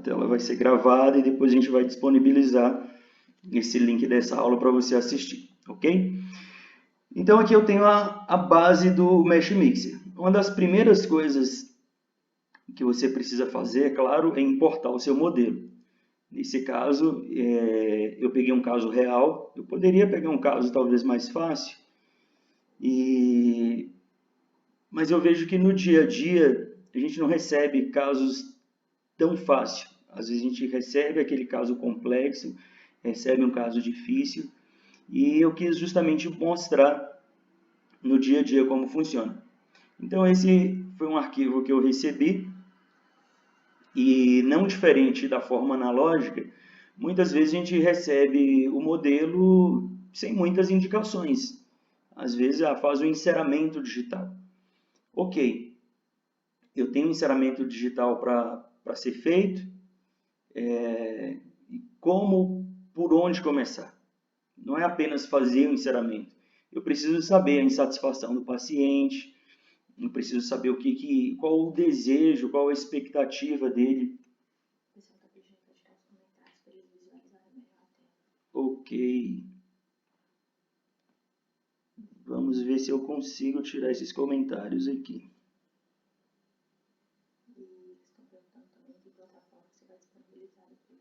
tela vai ser gravada e depois a gente vai disponibilizar esse link dessa aula para você assistir, ok? Então aqui eu tenho a base do Mesh Mixer. Uma das primeiras coisas que você precisa fazer, é claro, é importar o seu modelo. Nesse caso, eu peguei um caso real, eu poderia pegar um caso talvez mais fácil, mas eu vejo que no dia a dia a gente não recebe casos tão fácil. Às vezes a gente recebe aquele caso complexo, recebe um caso difícil, e eu quis justamente mostrar no dia a dia como funciona. Então esse foi um arquivo que eu recebi, e não diferente da forma analógica, muitas vezes a gente recebe o modelo sem muitas indicações. Às vezes faz o enceramento digital. Ok, eu tenho um enceramento digital para ser feito, por onde começar? Não é apenas fazer o enceramento. Eu preciso saber a insatisfação do paciente, eu preciso saber qual o desejo, qual a expectativa dele. O pessoal está pedindo para deixar os comentários para eles visualizarem melhor a tela. Ok. Vamos ver se eu consigo tirar esses comentários aqui. E eles estão perguntando também que plataforma você vai disponibilizar depois.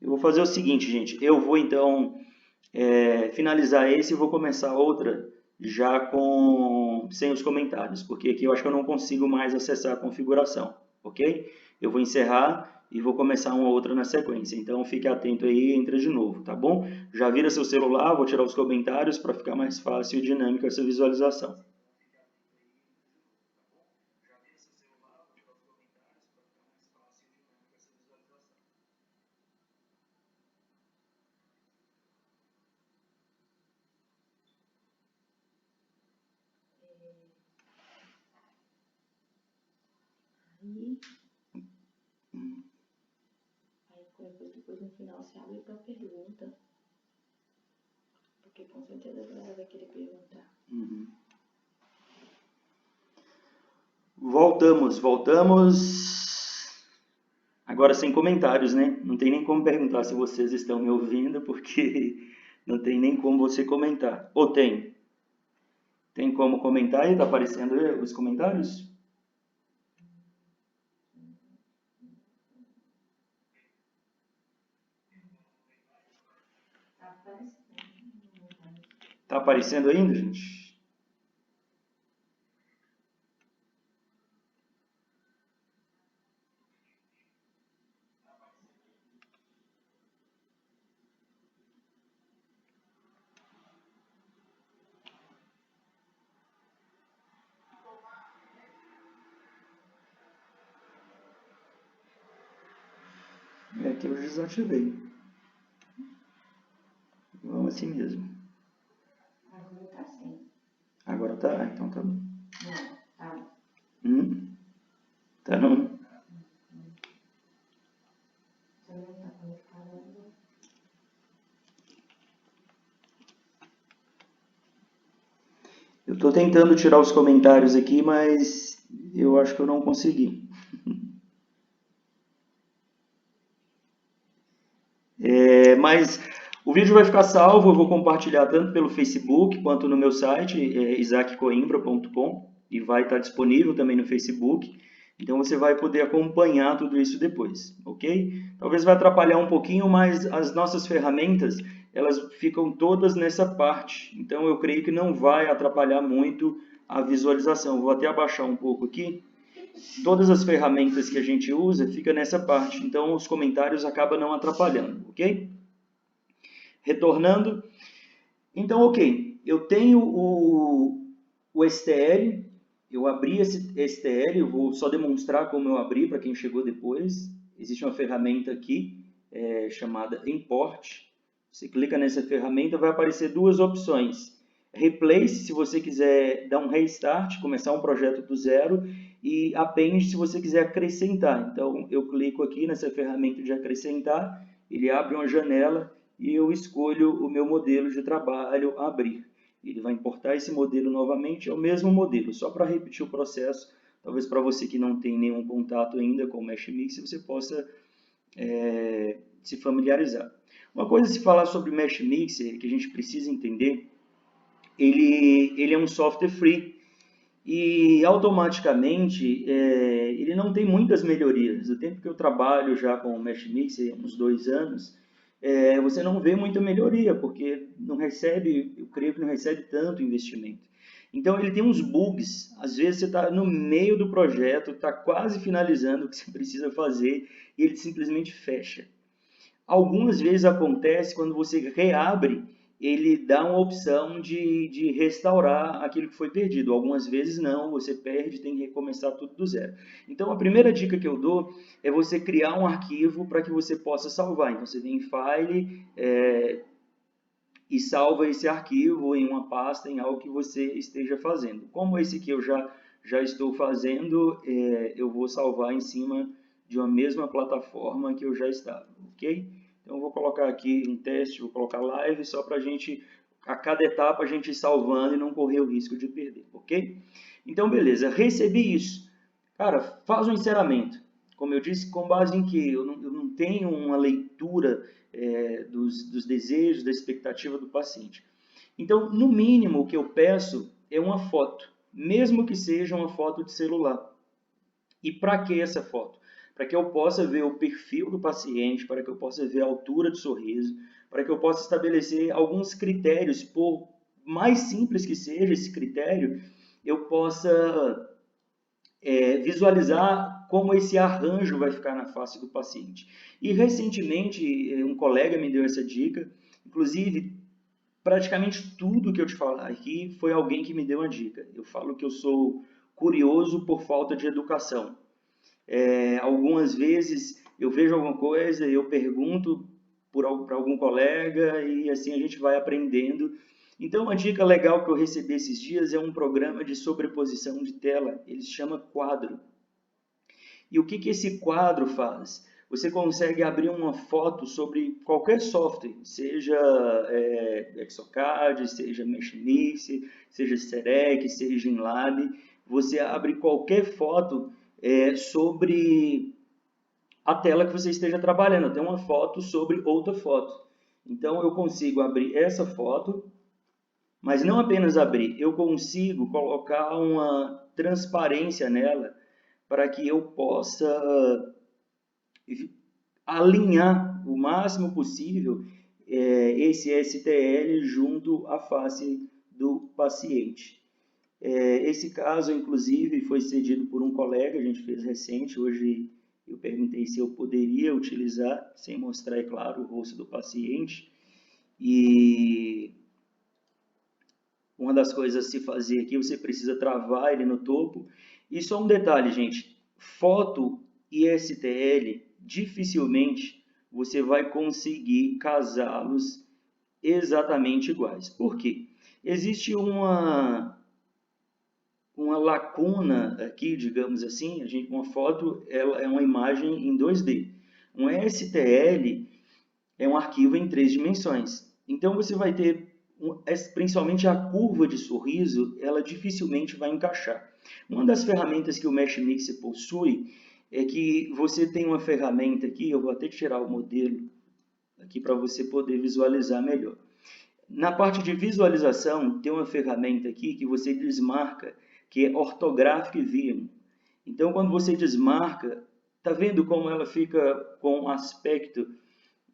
Eu vou fazer o seguinte, gente. Eu vou então finalizar esse e vou começar outra já sem os comentários, porque aqui eu acho que eu não consigo mais acessar a configuração, ok? Eu vou encerrar e vou começar uma outra na sequência, então fique atento aí e entra de novo, tá bom? Já vira seu celular, vou tirar os comentários para ficar mais fácil e dinâmica essa visualização. Aí depois no final você abre para pergunta, porque com certeza a galera vai querer perguntar. Voltamos. Agora sem comentários, né? Não tem nem como perguntar se vocês estão me ouvindo, porque não tem nem como você comentar. Ou tem? Tem como comentar e tá aparecendo os comentários? Tá aparecendo ainda, gente? É que eu desativei. Vamos assim mesmo. Agora tá sim. Agora tá? Então tá bom. Não, tá. Tá não? Você não tá conectado ainda? Eu tô tentando tirar os comentários aqui, mas eu acho que eu não consegui. Mas o vídeo vai ficar salvo, eu vou compartilhar tanto pelo Facebook quanto no meu site, isaaccoimbra.com, e vai estar disponível também no Facebook. Então você vai poder acompanhar tudo isso depois, ok? Talvez vai atrapalhar um pouquinho, mas as nossas ferramentas, elas ficam todas nessa parte. Então eu creio que não vai atrapalhar muito a visualização. Vou até abaixar um pouco aqui. Todas as ferramentas que a gente usa ficam nessa parte, então os comentários acabam não atrapalhando, ok? Retornando, então, ok, eu tenho o STL, eu abri esse STL, eu vou só demonstrar como eu abri para quem chegou depois. Existe uma ferramenta aqui chamada Import. Você clica nessa ferramenta, vai aparecer duas opções. Replace, se você quiser dar um restart, começar um projeto do zero, e Append, se você quiser acrescentar. Então, eu clico aqui nessa ferramenta de acrescentar, ele abre uma janela e eu escolho o meu modelo de trabalho abrir. Ele vai importar esse modelo novamente, é o mesmo modelo, só para repetir o processo talvez para você que não tem nenhum contato ainda com o Mesh Mix, você possa se familiarizar. Uma coisa a se falar sobre o Mesh Mixer que a gente precisa entender, ele é um software free e automaticamente ele não tem muitas melhorias. O tempo que eu trabalho já com o Mesh Mixer, uns 2 anos, você não vê muita melhoria, porque não recebe, eu creio que não recebe tanto investimento. Então ele tem uns bugs, às vezes você está no meio do projeto, está quase finalizando o que você precisa fazer e ele simplesmente fecha. Algumas vezes acontece quando você reabre, ele dá uma opção de restaurar aquilo que foi perdido. Algumas vezes não, você perde, tem que recomeçar tudo do zero. Então a primeira dica que eu dou é você criar um arquivo para que você possa salvar. Então você vem em File e salva esse arquivo em uma pasta, em algo que você esteja fazendo. Como esse aqui eu já estou fazendo, eu vou salvar em cima de uma mesma plataforma que eu já estava, ok? Então eu vou colocar aqui um teste, vou colocar live, só para a gente, a cada etapa a gente ir salvando e não correr o risco de perder, ok? Então beleza, recebi isso. Cara, faz um encerramento. Como eu disse, com base em que eu não tenho uma leitura dos desejos, da expectativa do paciente. Então, no mínimo, o que eu peço é uma foto, mesmo que seja uma foto de celular. E para que essa foto? Para que eu possa ver o perfil do paciente, para que eu possa ver a altura do sorriso, para que eu possa estabelecer alguns critérios, por mais simples que seja esse critério, eu possa visualizar como esse arranjo vai ficar na face do paciente. E recentemente um colega me deu essa dica, inclusive praticamente tudo que eu te falar aqui foi alguém que me deu uma dica. Eu falo que eu sou curioso por falta de educação. Algumas vezes eu vejo alguma coisa e eu pergunto para algum colega e assim a gente vai aprendendo. Então, uma dica legal que eu recebi esses dias é um programa de sobreposição de tela. Ele se chama Quadro. E o que esse quadro faz? Você consegue abrir uma foto sobre qualquer software, seja Exocad, seja Meshmix, seja Serec, seja Inlab. Você abre qualquer foto sobre a tela que você esteja trabalhando. Tem uma foto sobre outra foto. Então, eu consigo abrir essa foto, mas não apenas abrir, eu consigo colocar uma transparência nela para que eu possa alinhar o máximo possível esse STL junto à face do paciente. Esse caso, inclusive, foi cedido por um colega, a gente fez recente, hoje eu perguntei se eu poderia utilizar, sem mostrar, é claro, o rosto do paciente, e uma das coisas a se fazer aqui, você precisa travar ele no topo. E só um detalhe, gente, foto e STL, dificilmente você vai conseguir casá-los exatamente iguais. Por quê? Existe uma lacuna aqui, digamos assim, uma foto ela é uma imagem em 2D. Um STL é um arquivo em 3 dimensões. Então você vai ter, principalmente a curva de sorriso, ela dificilmente vai encaixar. Uma das ferramentas que o Mesh Mixer possui é que você tem uma ferramenta aqui, eu vou até tirar o modelo aqui para você poder visualizar melhor. Na parte de visualização, tem uma ferramenta aqui que você desmarca, que é Orthographic View. Então, quando você desmarca, tá vendo como ela fica com um aspecto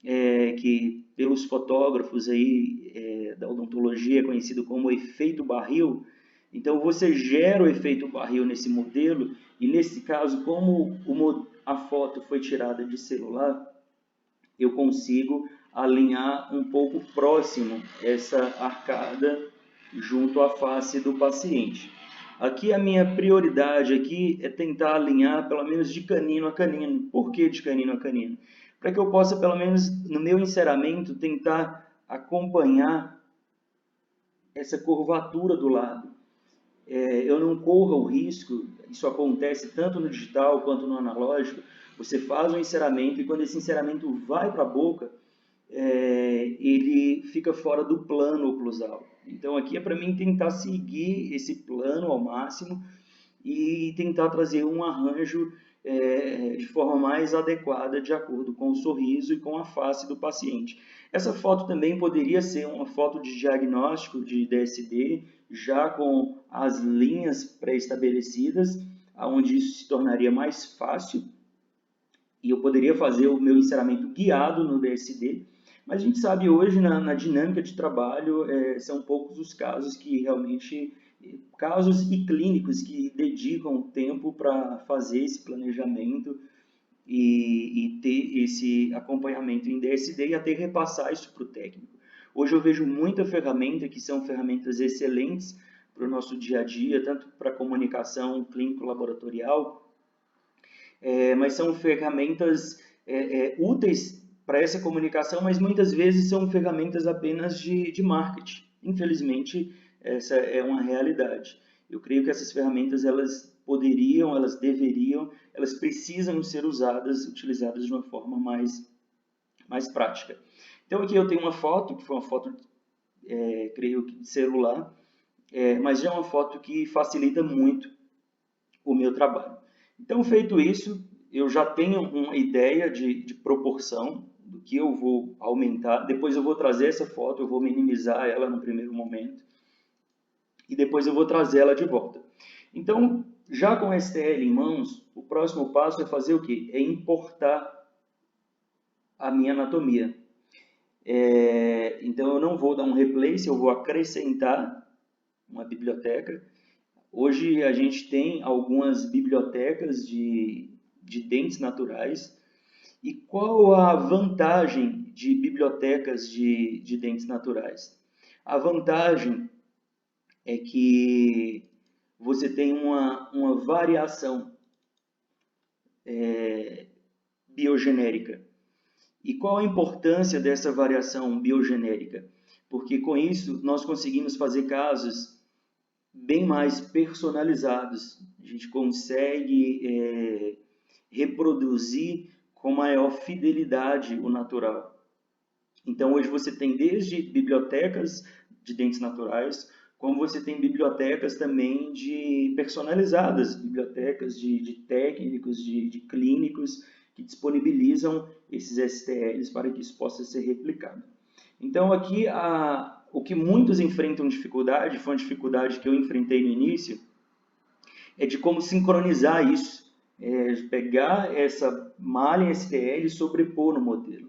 que pelos fotógrafos aí da odontologia é conhecido como efeito barril? Então, você gera o efeito barril nesse modelo, e nesse caso, como a foto foi tirada de celular, eu consigo alinhar um pouco próximo essa arcada junto à face do paciente. Aqui a minha prioridade aqui é tentar alinhar pelo menos de canino a canino. Por que de canino a canino? Para que eu possa, pelo menos no meu enceramento, tentar acompanhar essa curvatura do lado. Eu não corro o risco, isso acontece tanto no digital quanto no analógico, você faz um enceramento e quando esse enceramento vai para a boca, ele fica fora do plano oclusal. Então aqui é para mim tentar seguir esse plano ao máximo e tentar trazer um arranjo de forma mais adequada de acordo com o sorriso e com a face do paciente. Essa foto também poderia ser uma foto de diagnóstico de DSD, já com as linhas pré-estabelecidas, onde isso se tornaria mais fácil, e eu poderia fazer o meu enceramento guiado no DSD, mas a gente sabe hoje, na dinâmica de trabalho, são poucos os casos que realmente, casos e clínicos que dedicam tempo para fazer esse planejamento e ter esse acompanhamento em DSD e até repassar isso para o técnico. Hoje eu vejo muita ferramenta que são ferramentas excelentes para o nosso dia a dia, tanto para comunicação clínico-laboratorial, mas são ferramentas úteis para essa comunicação, mas muitas vezes são ferramentas apenas de marketing. Infelizmente, essa é uma realidade. Eu creio que essas ferramentas, elas poderiam, elas deveriam, elas precisam ser utilizadas de uma forma mais prática. Então aqui eu tenho uma foto, que foi uma foto, creio que de celular, mas já é uma foto que facilita muito o meu trabalho. Então, feito isso, eu já tenho uma ideia de proporção do que eu vou aumentar. Depois eu vou trazer essa foto, eu vou minimizar ela no primeiro momento. E depois eu vou trazer ela de volta. Então, já com a STL em mãos, o próximo passo é fazer o quê? É importar a minha anatomia. Então, eu não vou dar um replace, eu vou acrescentar uma biblioteca. Hoje a gente tem algumas bibliotecas de dentes naturais. E qual a vantagem de bibliotecas de dentes naturais? A vantagem é que você tem uma variação biogenérica. E qual a importância dessa variação biogenérica? Porque com isso nós conseguimos fazer casos bem mais personalizados. A gente consegue reproduzir com maior fidelidade o natural. Então, hoje você tem desde bibliotecas de dentes naturais, como você tem bibliotecas também personalizadas, bibliotecas de técnicos, de clínicos, que disponibilizam esses STLs para que isso possa ser replicado. Então, aqui, o que muitos enfrentam dificuldade, foi uma dificuldade que eu enfrentei no início, é de como sincronizar isso, pegar essa malha STL e sobrepor no modelo.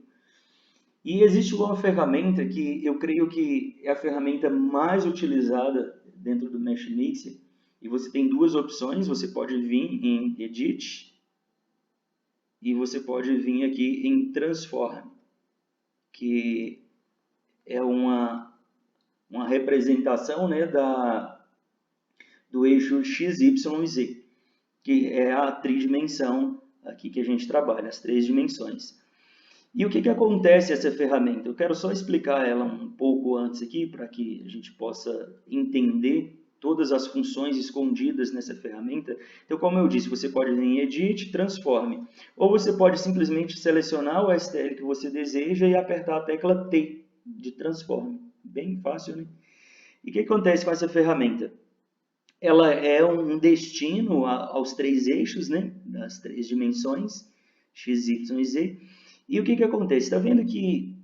E existe uma ferramenta que eu creio que é a ferramenta mais utilizada dentro do Mesh Mixer, e você tem duas opções, você pode vir em Edit e você pode vir aqui em Transform, que é uma representação, né, do eixo X, Y e Z, que é a tridimensão aqui que a gente trabalha, as três dimensões. E o que acontece essa ferramenta? Eu quero só explicar ela um pouco antes aqui, para que a gente possa entender todas as funções escondidas nessa ferramenta. Então, como eu disse, você pode vir em Edit, Transforme, ou você pode simplesmente selecionar o STL que você deseja e apertar a tecla T de Transforme. Bem fácil, né? E o que acontece com essa ferramenta? Ela é um destino aos três eixos, né? Das três dimensões, X, Y e Z. E o que acontece? Está vendo que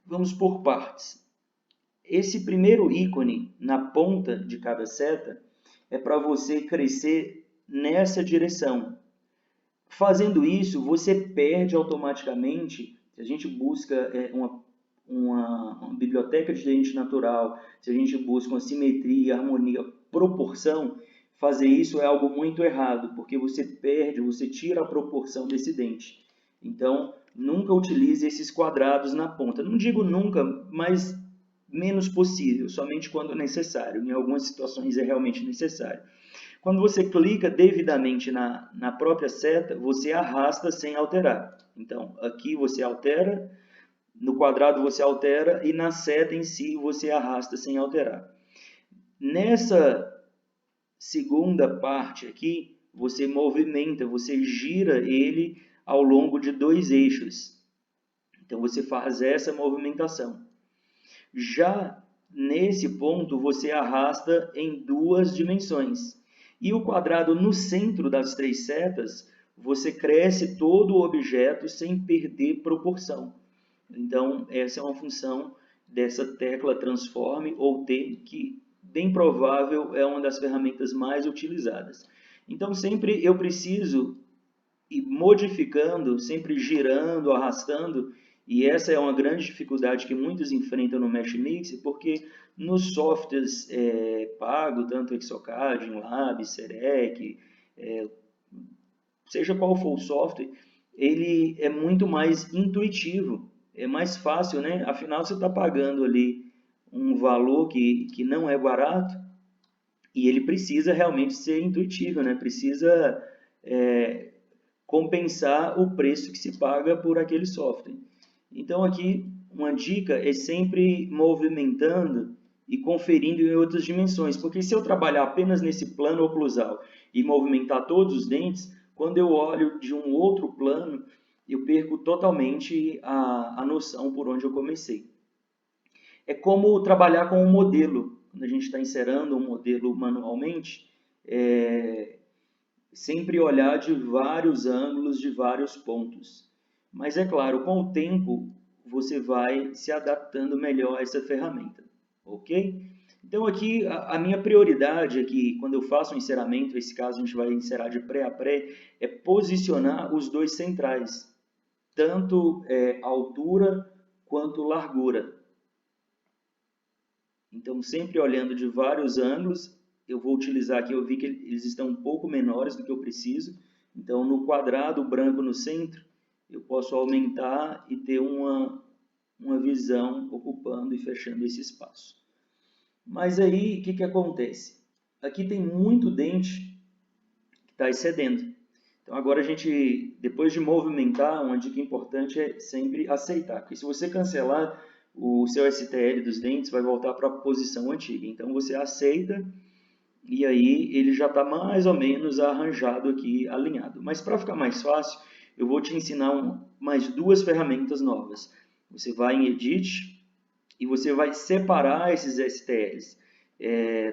vamos por partes. Esse primeiro ícone na ponta de cada seta é para você crescer nessa direção. Fazendo isso, você perde automaticamente, se a gente busca uma biblioteca de dente natural, se a gente busca uma simetria, harmonia, proporção, fazer isso é algo muito errado, porque você tira a proporção desse dente. Então, nunca utilize esses quadrados na ponta. Não digo nunca, mas menos possível, somente quando necessário. Em algumas situações é realmente necessário. Quando você clica devidamente na própria seta, você arrasta sem alterar. Então, aqui você altera, no quadrado você altera e na seta em si você arrasta sem alterar. Nessa segunda parte aqui, você movimenta, você gira ele ao longo de dois eixos. Então, você faz essa movimentação. Já nesse ponto, você arrasta em duas dimensões. E o quadrado no centro das 3 setas, você cresce todo o objeto sem perder proporção. Então, essa é uma função dessa tecla transforme ou T, que bem provável é uma das ferramentas mais utilizadas. Então, sempre eu preciso ir modificando, sempre girando, arrastando, e essa é uma grande dificuldade que muitos enfrentam no Mesh Mix, porque nos softwares pago, tanto Exocad, Inlab, Serec, seja qual for o software, ele é muito mais intuitivo, é mais fácil, né? Afinal, você está pagando ali um valor que não é barato e ele precisa realmente ser intuitivo, né? Precisa compensar o preço que se paga por aquele software. Então, aqui, uma dica é sempre movimentando e conferindo em outras dimensões, porque se eu trabalhar apenas nesse plano oclusal e movimentar todos os dentes, quando eu olho de um outro plano, eu perco totalmente a noção por onde eu comecei. É como trabalhar com um modelo. Quando a gente está inserando um modelo manualmente, sempre olhar de vários ângulos, de vários pontos. Mas é claro, com o tempo, você vai se adaptando melhor a essa ferramenta, ok? Então aqui, a minha prioridade aqui, quando eu faço um enceramento, nesse caso a gente vai encerar de pré a pré, é posicionar os dois centrais, tanto altura quanto largura. Então, sempre olhando de vários ângulos, eu vou utilizar aqui, eu vi que eles estão um pouco menores do que eu preciso. Então, no quadrado branco no centro, eu posso aumentar e ter uma visão ocupando e fechando esse espaço. Mas aí, o que acontece? Aqui tem muito dente que está excedendo. Então, agora a gente, depois de movimentar, uma dica importante é sempre aceitar. Porque se você cancelar, o seu STL dos dentes vai voltar para a posição antiga. Então, você aceita e aí ele já está mais ou menos arranjado aqui, alinhado. Mas para ficar mais fácil, eu vou te ensinar mais duas ferramentas novas. Você vai em Edit e você vai separar esses STLs.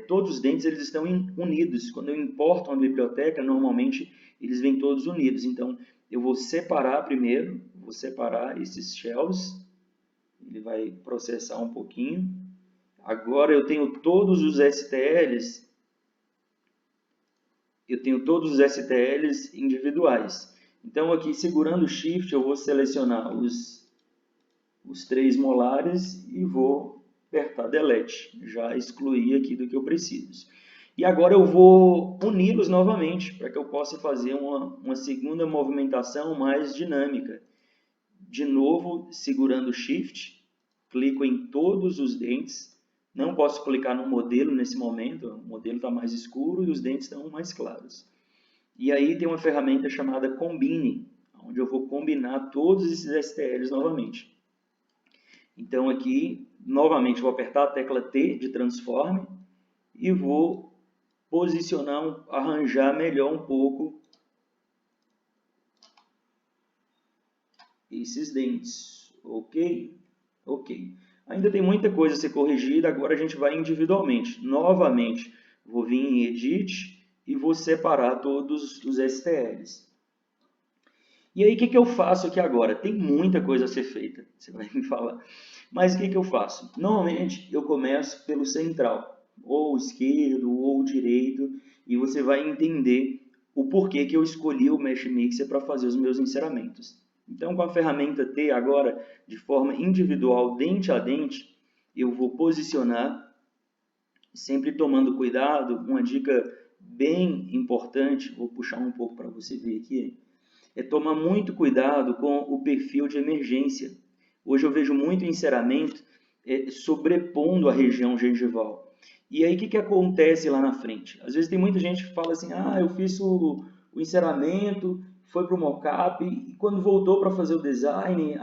Todos os dentes eles estão unidos. Quando eu importo uma biblioteca, normalmente eles vêm todos unidos. Então, eu vou separar primeiro, vou separar esses shells. Ele vai processar um pouquinho. Agora eu tenho todos os STLs. Eu tenho todos os STLs individuais. Então, aqui, segurando o Shift, eu vou selecionar os 3 molares e vou apertar Delete. Já excluí aqui do que eu preciso. E agora eu vou uni-los novamente, para que eu possa fazer uma segunda movimentação mais dinâmica. De novo, segurando o Shift, clico em todos os dentes. Não posso clicar no modelo nesse momento, o modelo está mais escuro e os dentes estão mais claros. E aí tem uma ferramenta chamada Combine, onde eu vou combinar todos esses STLs novamente. Então aqui, novamente, vou apertar a tecla T de Transform e vou posicionar, arranjar melhor um pouco esses dentes, ok? Ok. Ainda tem muita coisa a ser corrigida, agora a gente vai individualmente. Novamente, vou vir em Edit e vou separar todos os STLs. E aí, o que eu faço aqui agora? Tem muita coisa a ser feita, você vai me falar. Mas o que eu faço? Normalmente, eu começo pelo central, ou esquerdo, ou direito, e você vai entender o porquê que eu escolhi o Mesh Mixer para fazer os meus enceramentos. Então, com a ferramenta T agora, de forma individual, dente a dente, eu vou posicionar, sempre tomando cuidado. Uma dica bem importante, vou puxar um pouco para você ver aqui, é tomar muito cuidado com o perfil de emergência. Hoje eu vejo muito enceramento sobrepondo a região gengival. E aí o que acontece lá na frente? Às vezes tem muita gente que fala assim, eu fiz o enceramento, foi para o mockup e quando voltou para fazer o design,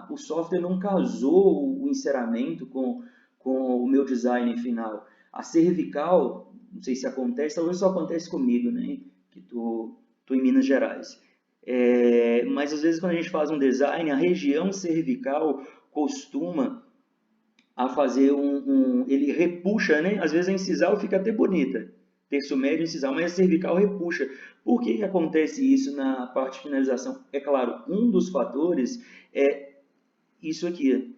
o software não casou o enceramento com o meu design final. A cervical, não sei se acontece, talvez só acontece comigo, né? Que tô em Minas Gerais. Mas às vezes quando a gente faz um design, a região cervical costuma a fazer ele repuxa, né? Às vezes a incisal fica até bonita, terço médio incisal, mas a cervical repuxa. Por que acontece isso na parte de finalização? É claro, um dos fatores é isso aqui,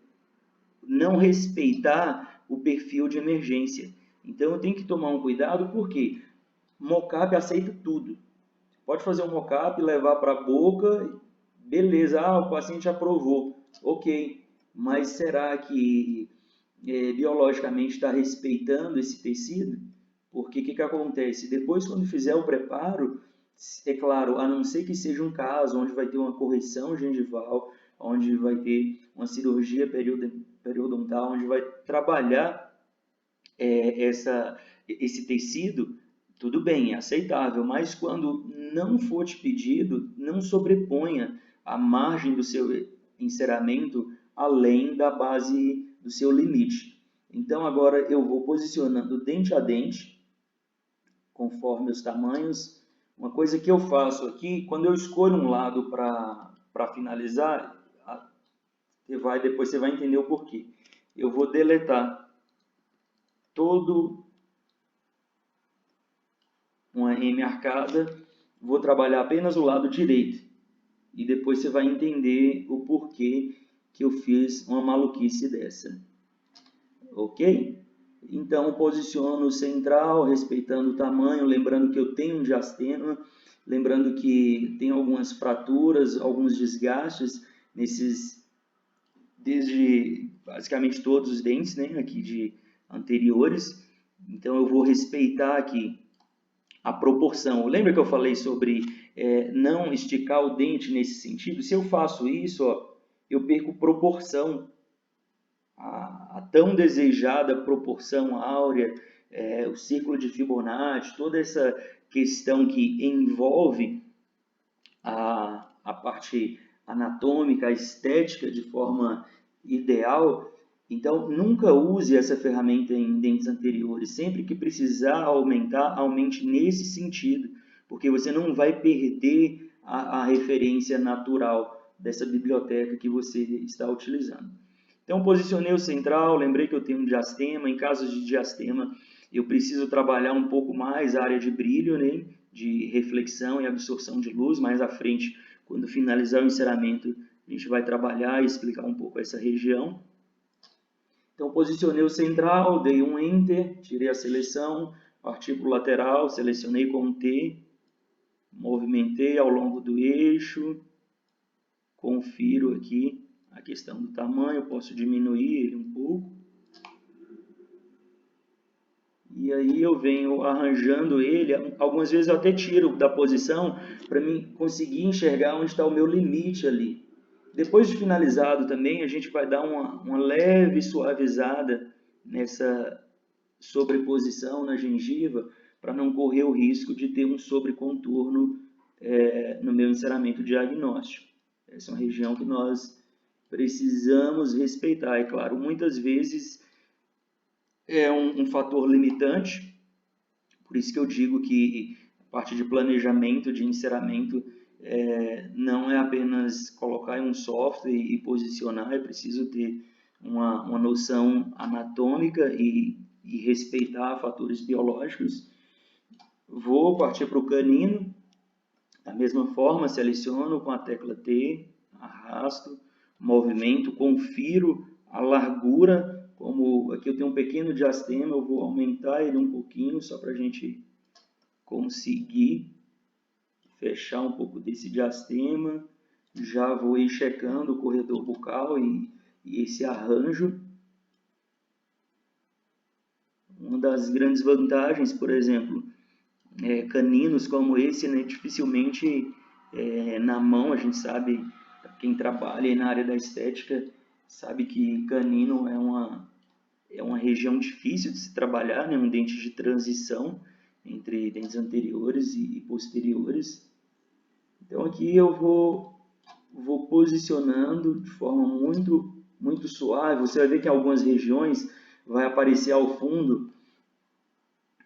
não respeitar o perfil de emergência. Então eu tenho que tomar um cuidado, porque mocap aceita tudo. Pode fazer um mocap, levar para a boca, beleza, o paciente aprovou, ok, mas será que biologicamente está respeitando esse tecido? Porque o que acontece? Depois, quando fizer o preparo, é claro, a não ser que seja um caso onde vai ter uma correção gengival, onde vai ter uma cirurgia periodontal, onde vai trabalhar esse tecido, tudo bem, é aceitável, mas quando não for te pedido, não sobreponha a margem do seu enceramento além da base do seu limite. Então agora eu vou posicionando dente a dente, conforme os tamanhos. Uma coisa que eu faço aqui, quando eu escolho um lado para finalizar, depois você vai entender o porquê. Eu vou deletar todo uma M arcada, vou trabalhar apenas o lado direito. E depois você vai entender o porquê que eu fiz uma maluquice dessa. Ok? Então, posiciono o central, respeitando o tamanho, lembrando que eu tenho um diastema, lembrando que tem algumas fraturas, alguns desgastes desde basicamente todos os dentes, né, aqui de anteriores. Então, eu vou respeitar aqui a proporção. Lembra que eu falei sobre não esticar o dente nesse sentido? Se eu faço isso, eu perco proporção, a tão desejada proporção áurea, o círculo de Fibonacci, toda essa questão que envolve a parte anatômica, a estética de forma ideal. Então, nunca use essa ferramenta em dentes anteriores. Sempre que precisar aumentar, aumente nesse sentido, porque você não vai perder a referência natural dessa biblioteca que você está utilizando. Então, posicionei o central, lembrei que eu tenho um diastema. Em caso de diastema, eu preciso trabalhar um pouco mais a área de brilho, né? De reflexão e absorção de luz. Mais à frente, quando finalizar o enceramento, a gente vai trabalhar e explicar um pouco essa região. Então, posicionei o central, dei um Enter, tirei a seleção, parti para o lateral, selecionei com um T, movimentei ao longo do eixo, confiro aqui a questão do tamanho, posso diminuir ele um pouco. E aí eu venho arranjando ele, algumas vezes eu até tiro da posição para mim conseguir enxergar onde está o meu limite ali. Depois de finalizado também, a gente vai dar uma leve suavizada nessa sobreposição na gengiva, para não correr o risco de ter um sobrecontorno no meu enceramento diagnóstico. Essa é uma região que nós precisamos respeitar. É claro, muitas vezes é um fator limitante, por isso que eu digo que a parte de planejamento, de enceramento, não é apenas colocar em um software e posicionar, é preciso ter uma noção anatômica e respeitar fatores biológicos. Vou partir para o canino, da mesma forma, seleciono com a tecla T, arrasto, movimento, confiro a largura, como aqui eu tenho um pequeno diastema, eu vou aumentar ele um pouquinho, só para a gente conseguir fechar um pouco desse diastema. Já vou ir checando o corredor bucal e esse arranjo. Uma das grandes vantagens, por exemplo, caninos como esse, né, dificilmente na mão, a gente sabe, quem trabalha na área da estética, sabe que canino é uma região difícil de se trabalhar, né, um dente de transição entre dentes anteriores e posteriores. Então aqui eu vou posicionando de forma muito suave. Você vai ver que em algumas regiões vai aparecer ao fundo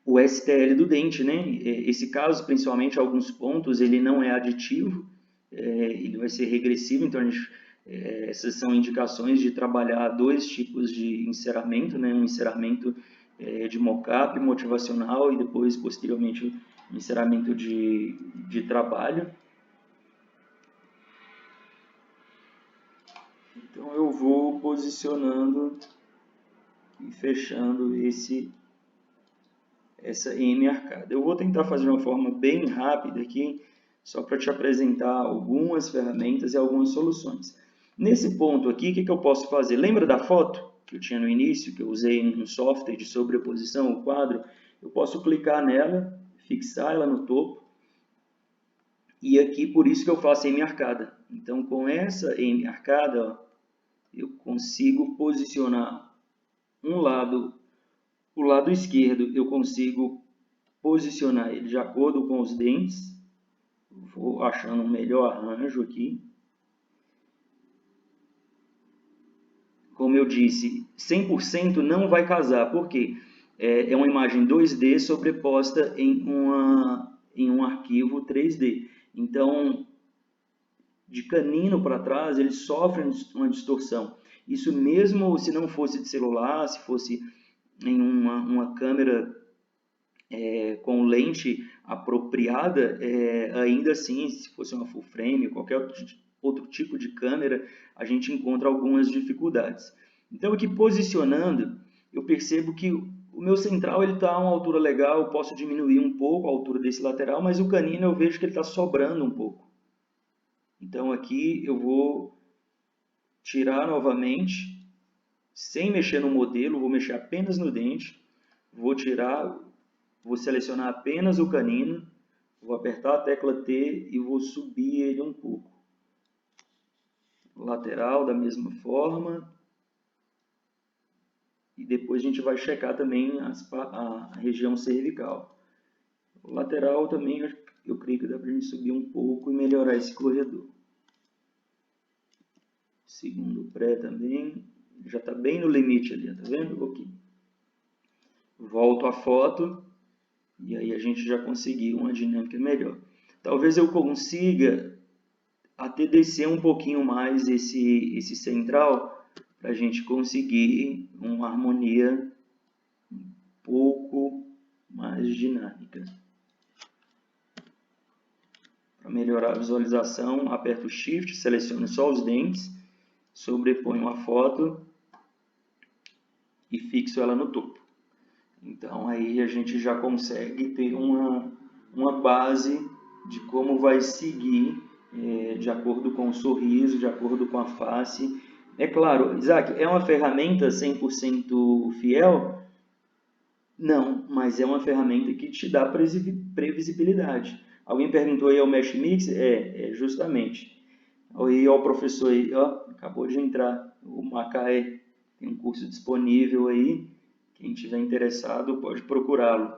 o STL do dente, né? Esse caso, principalmente alguns pontos, ele não é aditivo, ele vai ser regressivo, então essas são indicações de trabalhar dois tipos de enceramento, né? Um enceramento de mock-up motivacional e depois, posteriormente, o encerramento de trabalho. Então, eu vou posicionando e fechando essa M arcada. Eu vou tentar fazer de uma forma bem rápida aqui, só para te apresentar algumas ferramentas e algumas soluções. Nesse ponto aqui, o que eu posso fazer? Lembra da foto que eu tinha no início, que eu usei um software de sobreposição, o quadro? Eu posso clicar nela, fixar ela no topo, e aqui por isso que eu faço M arcada. Então, com essa M arcada, ó, eu consigo posicionar um lado, o lado esquerdo, eu consigo posicionar ele de acordo com os dentes. Vou achando um melhor arranjo aqui. Como eu disse, 100% não vai casar, porque é uma imagem 2D sobreposta em um arquivo 3D. Então, de canino para trás, ele sofre uma distorção. Isso mesmo se não fosse de celular, se fosse em uma câmera com lente apropriada, ainda assim, se fosse uma full frame, qualquer outro tipo de câmera, a gente encontra algumas dificuldades. Então, aqui posicionando, eu percebo que o meu central está a uma altura legal, eu posso diminuir um pouco a altura desse lateral, mas o canino eu vejo que ele está sobrando um pouco. Então, aqui eu vou tirar novamente, sem mexer no modelo, vou mexer apenas no dente, vou tirar, vou selecionar apenas o canino, vou apertar a tecla T e vou subir ele um pouco. Lateral da mesma forma. E depois a gente vai checar também a região cervical. O lateral também eu creio que dá para a gente subir um pouco e melhorar esse corredor. Segundo pré também, já está bem no limite ali, tá vendo? Ok. Volto a foto e aí a gente já conseguiu uma dinâmica melhor. Talvez eu consiga até descer um pouquinho mais esse central para a gente conseguir uma harmonia um pouco mais dinâmica. Para melhorar a visualização, aperto o Shift, seleciono só os dentes, sobreponho a foto e fixo ela no topo. Então aí a gente já consegue ter uma base de como vai seguir de acordo com o sorriso, de acordo com a face. É claro, Isaac, é uma ferramenta 100% fiel? Não, mas é uma ferramenta que te dá previsibilidade. Alguém perguntou aí ao Mesh Mix? Justamente. Aí, ó, o professor aí, ó, acabou de entrar, o Macaé, tem um curso disponível aí, quem tiver interessado pode procurá-lo.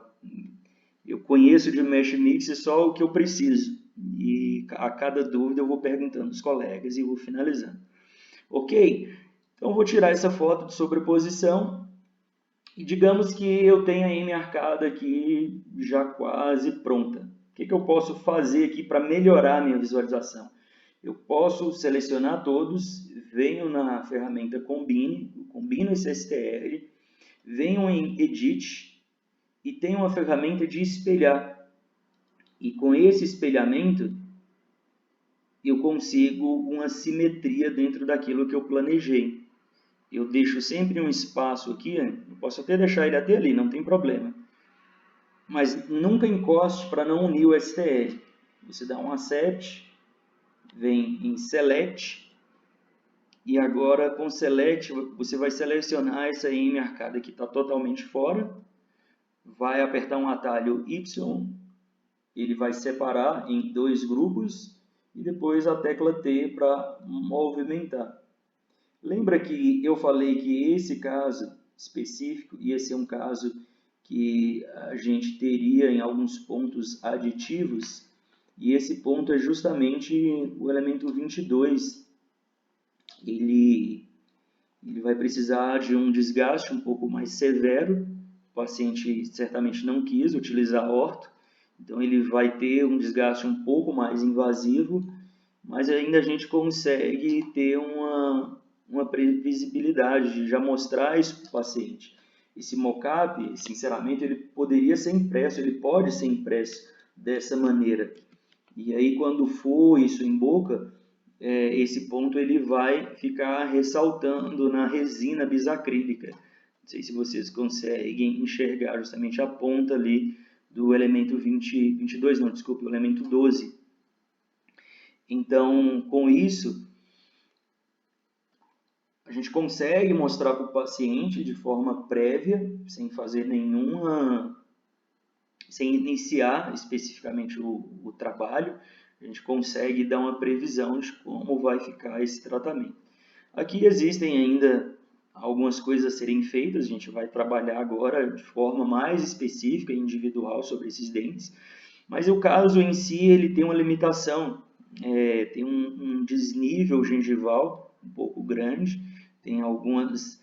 Eu conheço de Mesh Mix só o que eu preciso, e a cada dúvida eu vou perguntando aos colegas e vou finalizando. Ok? Então, eu vou tirar essa foto de sobreposição, e digamos que eu tenha a M arcada aqui já quase pronta. O que eu posso fazer aqui para melhorar a minha visualização? Eu posso selecionar todos, venho na ferramenta Combine, combino esse STR, venho em Edit e tenho uma ferramenta de espelhar. E com esse espelhamento, eu consigo uma simetria dentro daquilo que eu planejei. Eu deixo sempre um espaço aqui, eu posso até deixar ele até ali, não tem problema. Mas nunca encoste para não unir o STR. Você dá um Accept, vem em Select, e agora com Select você vai selecionar essa M arcada que está totalmente fora, vai apertar um atalho Y, ele vai separar em dois grupos, e depois a tecla T para movimentar. Lembra que eu falei que esse caso específico ia ser um caso que a gente teria em alguns pontos aditivos, e esse ponto é justamente o elemento 22. Ele vai precisar de um desgaste um pouco mais severo, o paciente certamente não quis utilizar orto, então ele vai ter um desgaste um pouco mais invasivo, mas ainda a gente consegue ter uma previsibilidade de já mostrar isso para o paciente. esse mock-up, esse enceramento, ele poderia ser impresso, ele pode ser impresso dessa maneira. E aí, quando for isso em boca, esse ponto ele vai ficar ressaltando na resina bisacrílica. Não sei se vocês conseguem enxergar justamente a ponta ali do elemento 22, não, desculpe, o elemento 12. Então, com isso, a gente consegue mostrar para o paciente de forma prévia, sem fazer sem iniciar especificamente o trabalho, a gente consegue dar uma previsão de como vai ficar esse tratamento. Aqui existem ainda algumas coisas a serem feitas, a gente vai trabalhar agora de forma mais específica e individual sobre esses dentes, mas o caso em si ele tem uma limitação, tem um desnível gengival um pouco grande, tem algumas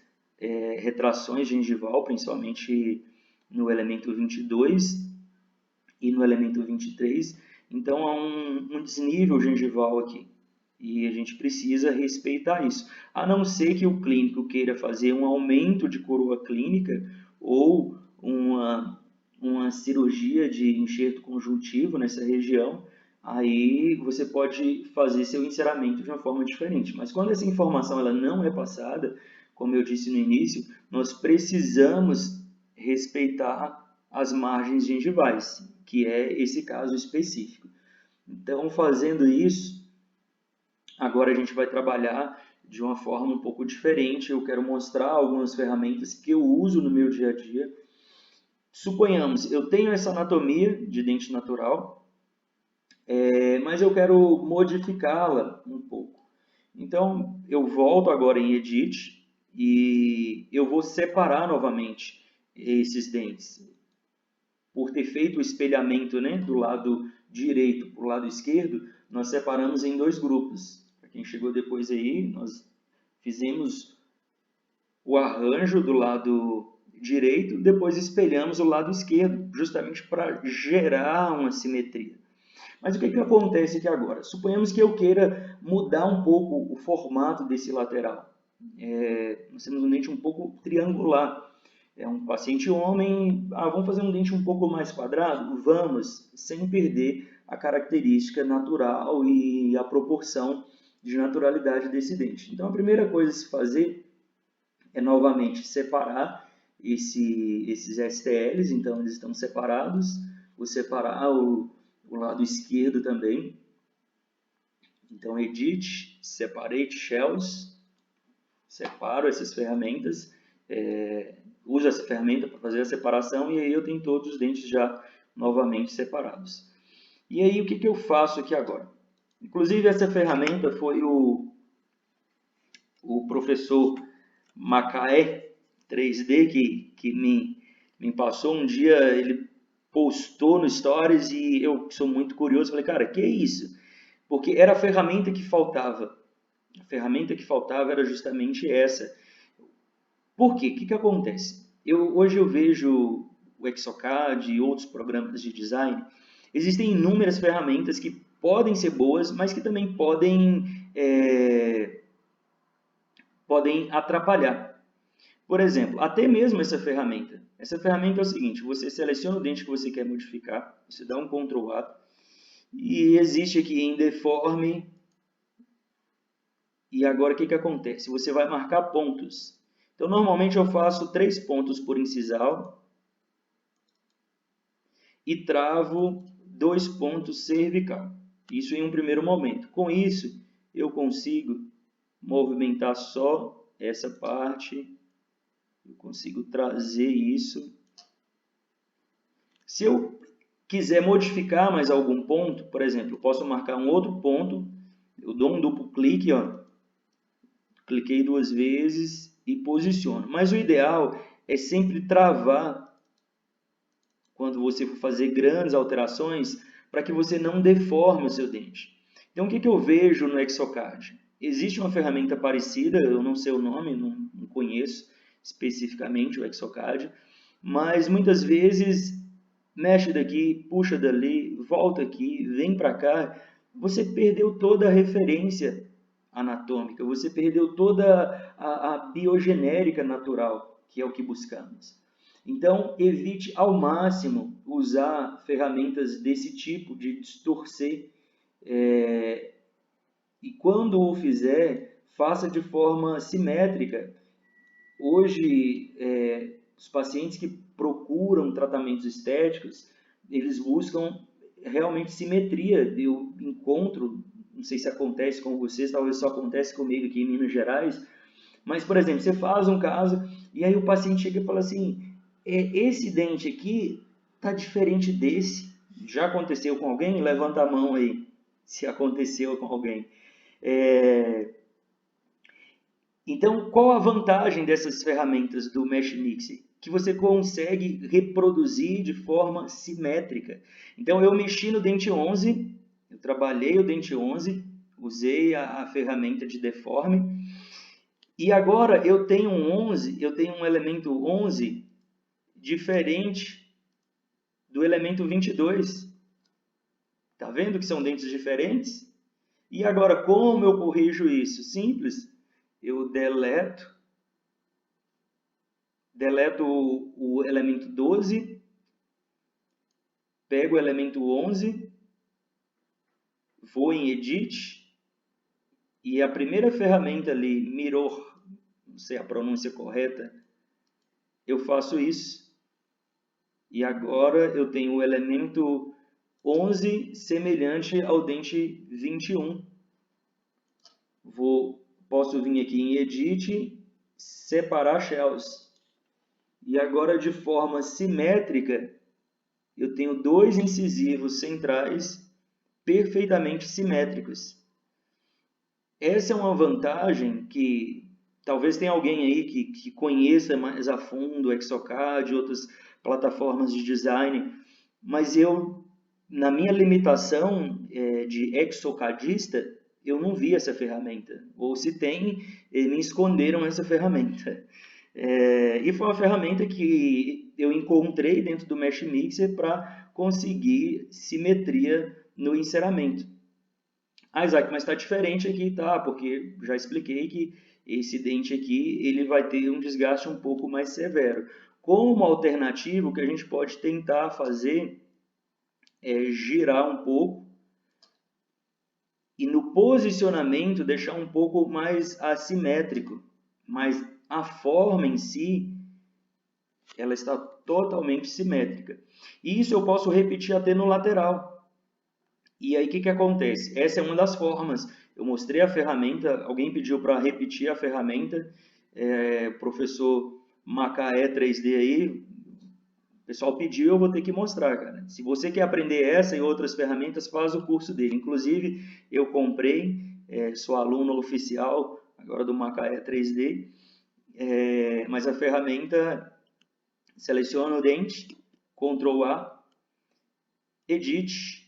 retrações gengival, principalmente no elemento 22 e no elemento 23, então há um desnível gengival aqui. E a gente precisa respeitar isso. A não ser que o clínico queira fazer um aumento de coroa clínica ou uma cirurgia de enxerto conjuntivo nessa região, aí você pode fazer seu enceramento de uma forma diferente. Mas quando essa informação ela não é passada, como eu disse no início, nós precisamos respeitar as margens gengivais, que é esse caso específico. Então, fazendo isso, agora a gente vai trabalhar de uma forma um pouco diferente. Eu quero mostrar algumas ferramentas que eu uso no meu dia a dia. Suponhamos, eu tenho essa anatomia de dente natural, mas eu quero modificá-la um pouco. Então, eu volto agora em Edit e eu vou separar novamente esses dentes. Por ter feito o espelhamento, né, do lado direito para o lado esquerdo, nós separamos em dois grupos. Para quem chegou depois aí, nós fizemos o arranjo do lado direito, depois espelhamos o lado esquerdo, justamente para gerar uma simetria. Mas o que acontece aqui agora? Suponhamos que eu queira mudar um pouco o formato desse lateral. Nós temos um dente um pouco triangular. É um paciente homem, vamos fazer um dente um pouco mais quadrado? Vamos, sem perder a característica natural e a proporção de naturalidade desse dente. Então, a primeira coisa a se fazer é, novamente, separar esses STLs, então eles estão separados. Vou separar o lado esquerdo também. Então, Edit, Separate Shells, separo essas ferramentas, uso essa ferramenta para fazer a separação e aí eu tenho todos os dentes já novamente separados. E aí o que eu faço aqui agora? Inclusive essa ferramenta foi o professor Macaé 3D que me passou um dia, ele postou no Stories e eu sou muito curioso, falei, cara, que é isso? Porque era a ferramenta que faltava. A ferramenta que faltava era justamente essa. Por quê? O que acontece? Hoje eu vejo o Exocad e outros programas de design. Existem inúmeras ferramentas que podem ser boas, mas que também podem atrapalhar. Por exemplo, até mesmo essa ferramenta. Essa ferramenta é o seguinte, você seleciona o dente que você quer modificar, você dá um Ctrl A, e existe aqui em Deforme, e agora o que acontece? Você vai marcar pontos. Então, normalmente eu faço 3 pontos por incisal e travo 2 pontos cervical. Isso em um primeiro momento. Com isso, eu consigo movimentar só essa parte. Eu consigo trazer isso. Se eu quiser modificar mais algum ponto, por exemplo, eu posso marcar um outro ponto. Eu dou um duplo clique, ó. Cliquei 2 vezes e posiciono. Mas o ideal é sempre travar quando você for fazer grandes alterações para que você não deforme o seu dente. Então, o que eu vejo no Exocad? Existe uma ferramenta parecida, eu não sei o nome, não conheço especificamente o Exocad, mas muitas vezes mexe daqui, puxa dali, volta aqui, vem para cá, você perdeu toda a referência anatômica, você perdeu toda a biogenérica natural, que é o que buscamos. Então, evite ao máximo usar ferramentas desse tipo, de distorcer. E quando o fizer, faça de forma simétrica. Hoje, os pacientes que procuram tratamentos estéticos, eles buscam realmente simetria. Eu encontro, não sei se acontece com vocês, talvez só acontece comigo aqui em Minas Gerais, mas, por exemplo, você faz um caso e aí o paciente chega e fala assim, esse dente aqui está diferente desse. Já aconteceu com alguém? Levanta a mão aí, se aconteceu com alguém. Então, qual a vantagem dessas ferramentas do Mesh Mix? Que você consegue reproduzir de forma simétrica. Então, eu mexi no dente 11, eu trabalhei o dente 11, usei a ferramenta de deforme, e agora eu tenho um elemento 11 diferente do elemento 22. Tá vendo que são dentes diferentes? E agora, como eu corrijo isso? Simples. Eu deleto o elemento 12, pego o elemento 11, vou em Edit, e a primeira ferramenta ali, Mirror, não sei a pronúncia correta, eu faço isso. E agora eu tenho o elemento 11 semelhante ao dente 21. Posso vir aqui em Edit, separar shells. E agora, de forma simétrica, eu tenho dois incisivos centrais perfeitamente simétricos. Essa é uma vantagem que talvez tenha alguém aí que conheça mais a fundo o Exocad e outras plataformas de design, mas eu, na minha limitação de exocadista, eu não vi essa ferramenta. Ou se tem, me esconderam essa ferramenta. E foi uma ferramenta que eu encontrei dentro do Mesh Mixer para conseguir simetria no enceramento. Ah, Isaac, mas está diferente aqui, tá? Porque já expliquei que esse dente aqui ele vai ter um desgaste um pouco mais severo. Como alternativa, o que a gente pode tentar fazer é girar um pouco e no posicionamento deixar um pouco mais assimétrico, mas a forma em si ela está totalmente simétrica. E isso eu posso repetir até no lateral. E aí o que acontece? Essa é uma das formas. Eu mostrei a ferramenta, alguém pediu para repetir a ferramenta, o professor Macaé 3D aí, o pessoal pediu, eu vou ter que mostrar, cara. Se você quer aprender essa e outras ferramentas, faz o curso dele. Inclusive, eu comprei, sou aluno oficial agora do Macaé 3D, mas a ferramenta, seleciona o dente, Ctrl A, Edit,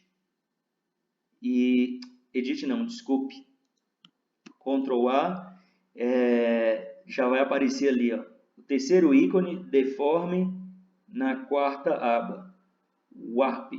e Edit não, desculpe, Ctrl A, já vai aparecer ali, ó, o terceiro ícone, Deforme, na quarta aba, Warp,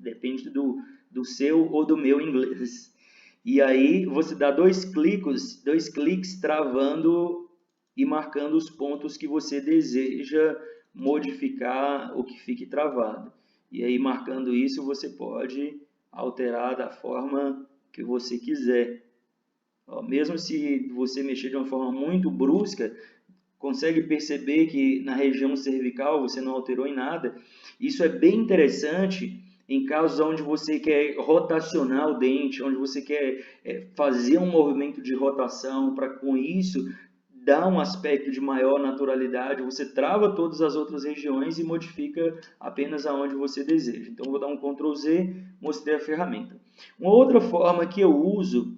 depende do seu ou do meu inglês. E aí você dá dois cliques travando e marcando os pontos que você deseja modificar ou que fique travado. E aí, marcando isso, você pode alterar da forma que você quiser. Mesmo se você mexer de uma forma muito brusca, consegue perceber que na região cervical você não alterou em nada. Isso é bem interessante em casos onde você quer rotacionar o dente, onde você quer fazer um movimento de rotação para com isso dá um aspecto de maior naturalidade, você trava todas as outras regiões e modifica apenas aonde você deseja. Então, vou dar um Ctrl Z, mostrei a ferramenta. Uma outra forma que eu uso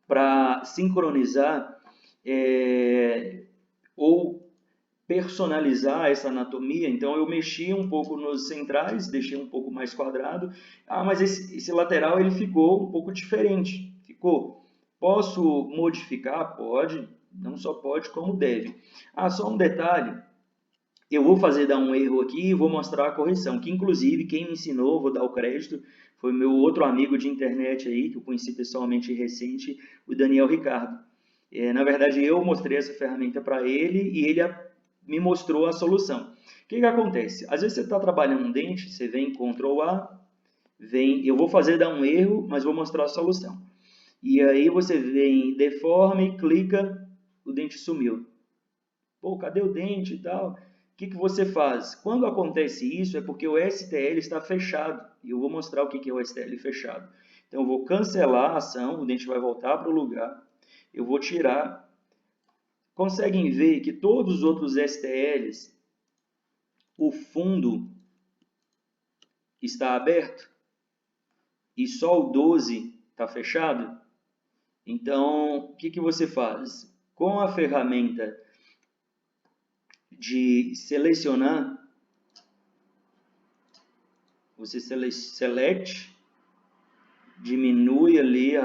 para sincronizar ou personalizar essa anatomia, então eu mexi um pouco nos centrais, deixei um pouco mais quadrado, mas esse lateral ele ficou um pouco diferente, ficou. Posso modificar? Pode, não só pode como deve. Só um detalhe, eu vou dar um erro aqui e vou mostrar a correção, que inclusive quem me ensinou, vou dar o crédito, foi meu outro amigo de internet aí, que eu conheci pessoalmente recente, o Daniel Ricardo. Na verdade, eu mostrei essa ferramenta para ele e ele me mostrou a solução. O que acontece? Às vezes você está trabalhando um dente, você vem Ctrl A, eu vou dar um erro, mas vou mostrar a solução. E aí você vem deforme, clica, o dente sumiu. Pô, cadê o dente e tal? O que você faz? Quando acontece isso é porque o STL está fechado. E eu vou mostrar o que é o STL fechado. Então eu vou cancelar a ação, o dente vai voltar para o lugar. Eu vou tirar. Conseguem ver que todos os outros STLs, o fundo está aberto e só o 12 está fechado? Então, o que você faz? Com a ferramenta de selecionar, você select, diminui ali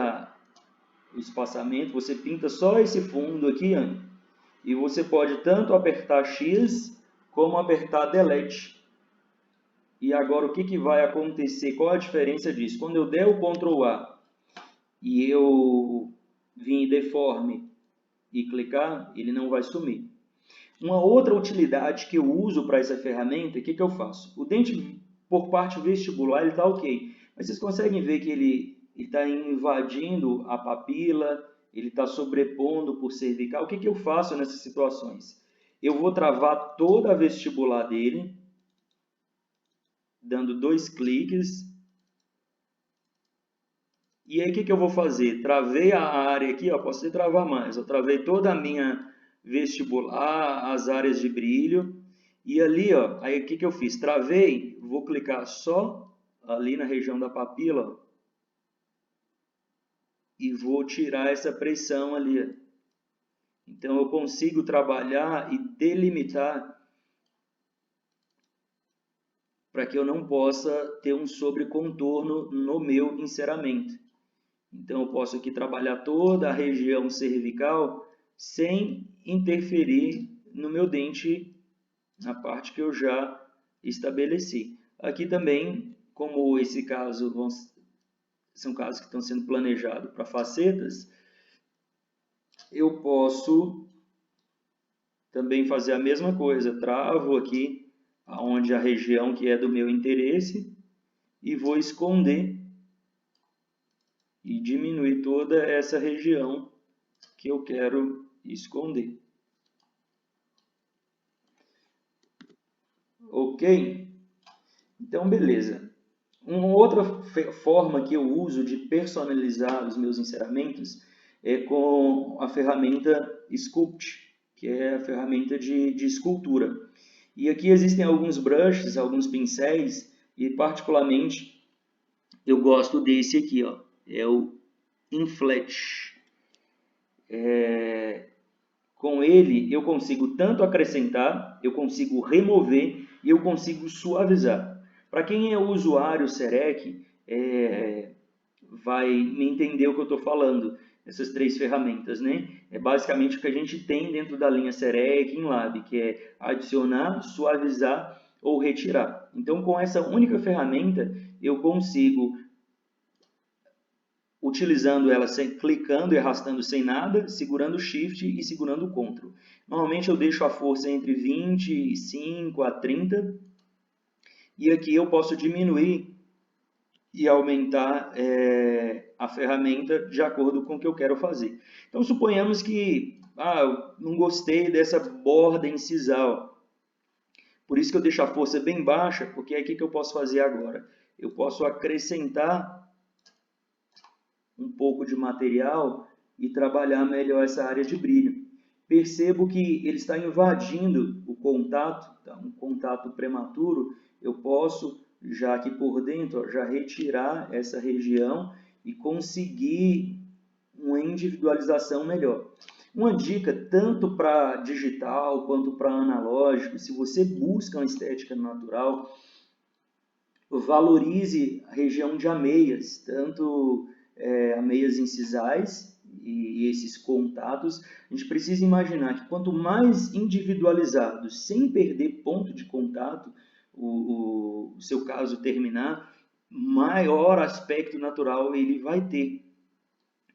o espaçamento, você pinta só esse fundo aqui, ó, e você pode tanto apertar X como apertar Delete. E agora o que vai acontecer? Qual a diferença disso? Quando eu der o Ctrl A e eu vim em deforme e clicar, ele não vai sumir. Uma outra utilidade que eu uso para essa ferramenta, o que eu faço? O dente, por parte vestibular, ele está ok. Mas vocês conseguem ver que ele está invadindo a papila, ele está sobrepondo por cervical. O que eu faço nessas situações? Eu vou travar toda a vestibular dele, dando 2 cliques. E aí o que eu vou fazer? Travei a área aqui, ó, posso travar mais. Eu travei toda a minha vestibular, as áreas de brilho. E ali, ó, aí o que eu fiz? Travei, vou clicar só ali na região da papila, ó, e vou tirar essa pressão ali, ó. Então eu consigo trabalhar e delimitar para que eu não possa ter um sobrecontorno no meu enceramento. Então eu posso aqui trabalhar toda a região cervical sem interferir no meu dente, na parte que eu já estabeleci. Aqui também, como esse caso são casos que estão sendo planejados para facetas, eu posso também fazer a mesma coisa. Travo aqui onde a região que é do meu interesse e vou esconder e diminuir toda essa região que eu quero esconder. Ok? Então, beleza. Uma outra forma que eu uso de personalizar os meus enceramentos é com a ferramenta Sculpt, que é a ferramenta de escultura. E aqui existem alguns brushes, alguns pincéis, e particularmente eu gosto desse aqui, ó, é o Inflet. Com ele eu consigo tanto acrescentar, eu consigo remover e eu consigo suavizar. Para quem é usuário Serec, vai me entender o que eu estou falando, essas 3 ferramentas, né? É basicamente o que a gente tem dentro da linha Serec em Lab, que é adicionar, suavizar ou retirar. Então, com essa única ferramenta, eu consigo, utilizando ela clicando e arrastando sem nada, segurando o Shift e segurando o Ctrl. Normalmente eu deixo a força entre 25 a 30, e aqui eu posso diminuir e aumentar a ferramenta de acordo com o que eu quero fazer. Então, suponhamos que eu não gostei dessa borda incisal. Por isso que eu deixo a força bem baixa, porque é aqui que eu posso fazer agora. Eu posso acrescentar um pouco de material e trabalhar melhor essa área de brilho. Percebo que ele está invadindo o contato, tá? Um contato prematuro. Eu posso, já aqui por dentro, ó, já retirar essa região e conseguir uma individualização melhor. Uma dica, tanto para digital quanto para analógico, se você busca uma estética natural, valorize a região de ameias, tanto ameias incisais e esses contatos. A gente precisa imaginar que quanto mais individualizado, sem perder ponto de contato, o seu caso terminar, maior aspecto natural ele vai ter.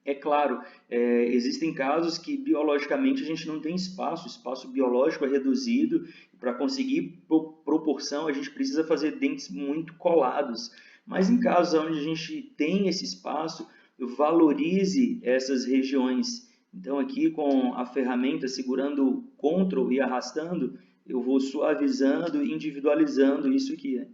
É claro, existem casos que biologicamente a gente não tem espaço, o espaço biológico é reduzido, para conseguir proporção a gente precisa fazer dentes muito colados. Mas em casos onde a gente tem esse espaço, valorize essas regiões. Então aqui com a ferramenta segurando o Ctrl e arrastando, eu vou suavizando e individualizando isso aqui.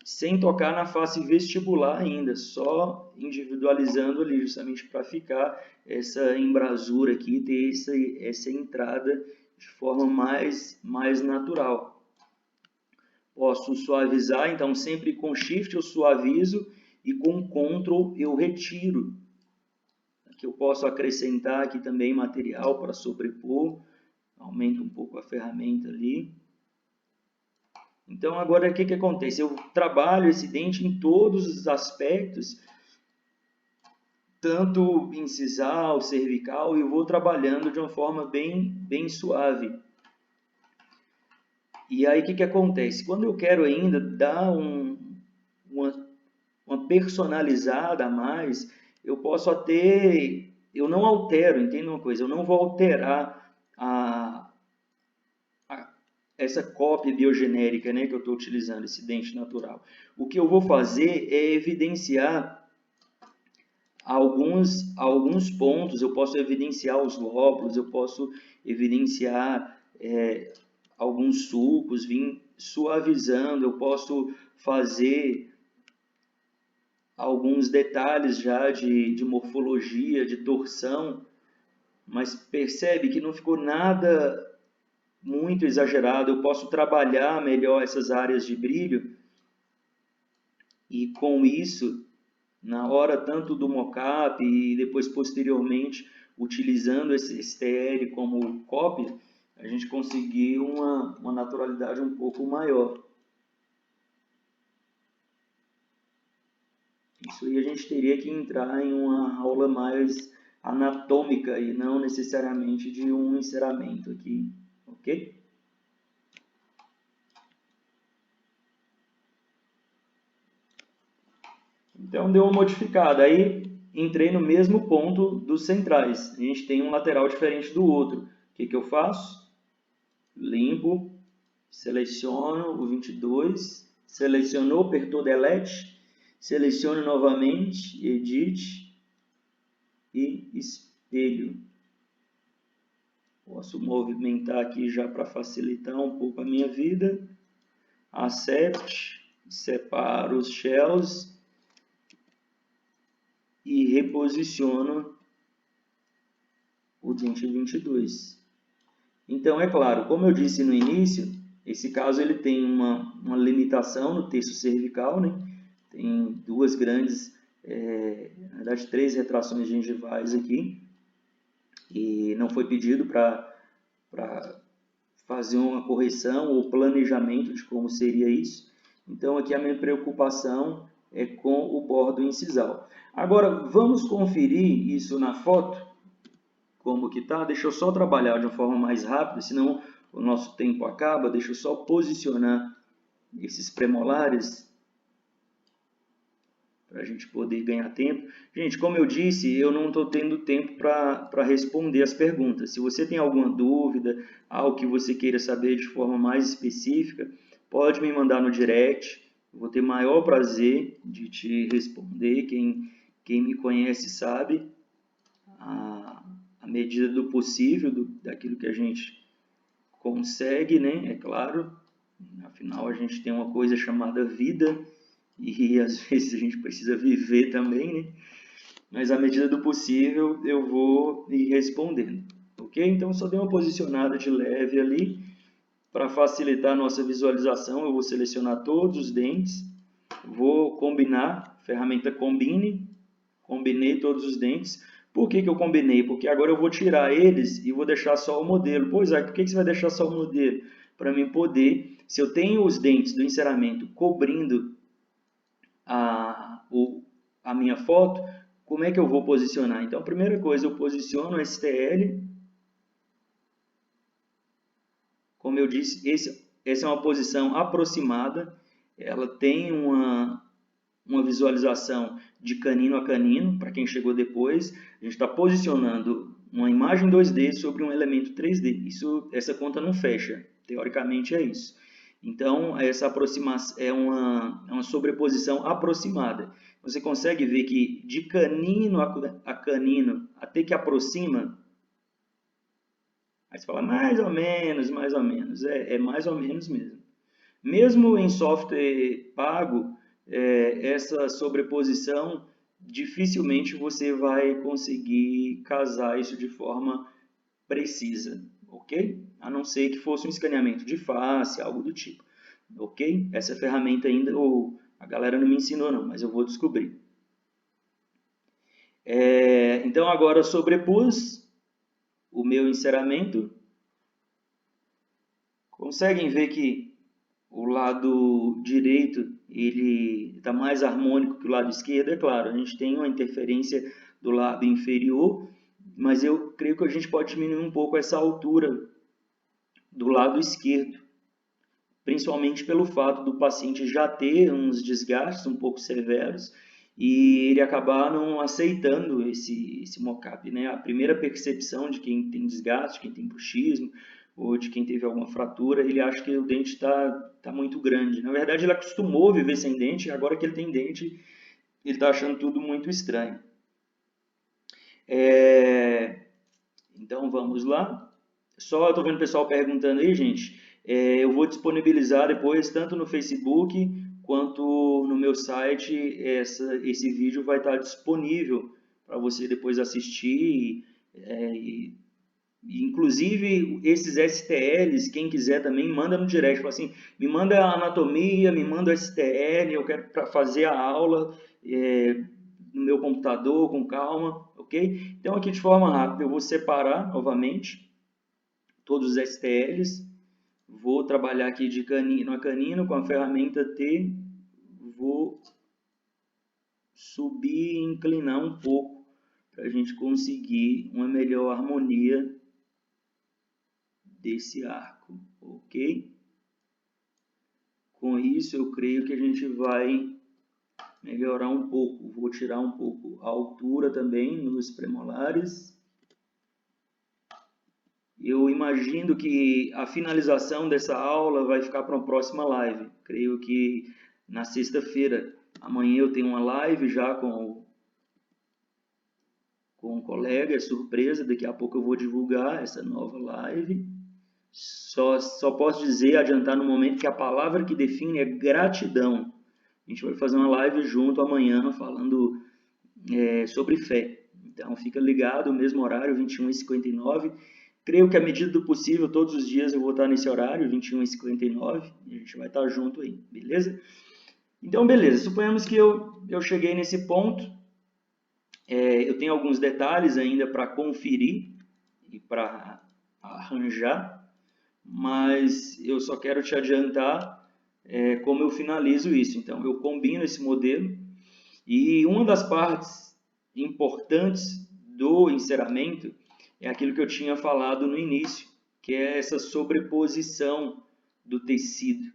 Sem tocar na face vestibular ainda, só individualizando ali, justamente para ficar essa embrasura aqui, ter essa entrada de forma mais natural. Posso suavizar, então sempre com Shift eu suavizo e com Ctrl eu retiro. Aqui eu posso acrescentar aqui também material para sobrepor, aumento um pouco a ferramenta ali. Então, agora o que acontece? Eu trabalho esse dente em todos os aspectos, tanto incisal, cervical, e eu vou trabalhando de uma forma bem suave. E aí, o que acontece? Quando eu quero ainda dar uma personalizada a mais, eu posso até... Eu não altero, entenda uma coisa, eu não vou alterar essa cópia biogenérica, né, que eu estou utilizando, esse dente natural. O que eu vou fazer é evidenciar alguns pontos, eu posso evidenciar os lóbulos, eu posso evidenciar alguns sulcos, vim suavizando, eu posso fazer alguns detalhes já de morfologia, de torção, mas percebe que não ficou nada muito exagerado, eu posso trabalhar melhor essas áreas de brilho e com isso, na hora tanto do mockup e depois posteriormente utilizando esse STL como cópia, a gente conseguir uma naturalidade um pouco maior. Isso aí a gente teria que entrar em uma aula mais anatômica e não necessariamente de um enceramento aqui, ok? Então deu uma modificada. Aí entrei no mesmo ponto dos centrais. A gente tem um lateral diferente do outro. O que eu faço? Limpo, seleciono o 22, selecionou, apertou Delete, seleciono novamente, Edit e espelho. Posso movimentar aqui já para facilitar um pouco a minha vida. Accept, separo os shells e reposiciono o dente 22. Então, é claro, como eu disse no início, esse caso ele tem uma limitação no terço cervical, né? Tem duas grandes, na verdade, 3 retrações gengivais aqui, e não foi pedido para fazer uma correção ou planejamento de como seria isso. Então, aqui a minha preocupação é com o bordo incisal. Agora, vamos conferir isso na foto, como que tá. Deixa eu só trabalhar de uma forma mais rápida, senão o nosso tempo acaba. Deixa eu só posicionar esses premolares para a gente poder ganhar tempo. Gente, como eu disse, eu não estou tendo tempo para responder as perguntas. Se você tem alguma dúvida, algo que você queira saber de forma mais específica, pode me mandar no direct. Eu vou ter maior prazer de te responder. Quem me conhece sabe, à medida do possível, daquilo que a gente consegue, né? É claro, afinal a gente tem uma coisa chamada vida, e às vezes a gente precisa viver também, né? Mas à medida do possível eu vou ir respondendo, ok? Então só dei uma posicionada de leve ali para facilitar a nossa visualização. Eu vou selecionar todos os dentes, vou combinar, ferramenta combine, combinei todos os dentes. Por que eu combinei? Porque agora eu vou tirar eles e vou deixar só o modelo. Pois é, por que você vai deixar só o modelo? Para mim poder, se eu tenho os dentes do enceramento cobrindo a minha foto, como é que eu vou posicionar? Então, a primeira coisa, eu posiciono o STL. Como eu disse, essa é uma posição aproximada. Ela tem uma visualização de canino a canino, para quem chegou depois. A gente está posicionando uma imagem 2D sobre um elemento 3D. Essa conta não fecha, teoricamente é isso. Então, essa aproximação é uma sobreposição aproximada. Você consegue ver que de canino a canino, até que aproxima, aí você fala mais ou menos, mais ou menos. É mais ou menos mesmo. Mesmo em software pago, essa sobreposição, dificilmente você vai conseguir casar isso de forma precisa, ok? A não ser que fosse um escaneamento de face, algo do tipo, ok? Essa ferramenta ainda a galera não me ensinou não, mas eu vou descobrir. Então agora sobrepus o meu enceramento. Conseguem ver que o lado direito ele está mais harmônico que o lado esquerdo? É claro, a gente tem uma interferência do lábio inferior, mas eu creio que a gente pode diminuir um pouco essa altura do lado esquerdo, principalmente pelo fato do paciente já ter uns desgastes um pouco severos e ele acabar não aceitando esse mocap, né? A primeira percepção de quem tem desgaste, quem tem bruxismo, ou de quem teve alguma fratura, ele acha que o dente está muito grande. Na verdade, ele acostumou a viver sem dente, e agora que ele tem dente, ele está achando tudo muito estranho. Então, vamos lá. Só estou vendo o pessoal perguntando aí, gente. Eu vou disponibilizar depois, tanto no Facebook quanto no meu site, esse vídeo vai estar disponível para você depois assistir. Inclusive, esses STLs, quem quiser também, manda no direct. Fala assim, me manda a anatomia, me manda o STL, eu quero fazer a aula no meu computador, com calma, ok? Então, aqui de forma rápida, eu vou separar novamente todos os STLs. Vou trabalhar aqui de canino a canino com a ferramenta T. Vou subir e inclinar um pouco para a gente conseguir uma melhor harmonia desse arco, ok? Com isso, eu creio que a gente vai melhorar um pouco. Vou tirar um pouco a altura também nos premolares. Eu imagino que a finalização dessa aula vai ficar para uma próxima live. Creio que na sexta-feira, amanhã eu tenho uma live já com um colega, é surpresa, daqui a pouco eu vou divulgar essa nova live. Só posso dizer, adiantar no momento, que a palavra que define é gratidão. A gente vai fazer uma live junto amanhã falando sobre fé. Então fica ligado, mesmo horário, 21h59. Creio que à medida do possível, todos os dias eu vou estar nesse horário, 21h59, e a gente vai estar junto aí, beleza? Então, beleza. Suponhamos que eu cheguei nesse ponto. Eu tenho alguns detalhes ainda para conferir e para arranjar, mas eu só quero te adiantar como eu finalizo isso. Então, eu combino esse modelo e uma das partes importantes do enceramento é aquilo que eu tinha falado no início, que é essa sobreposição do tecido.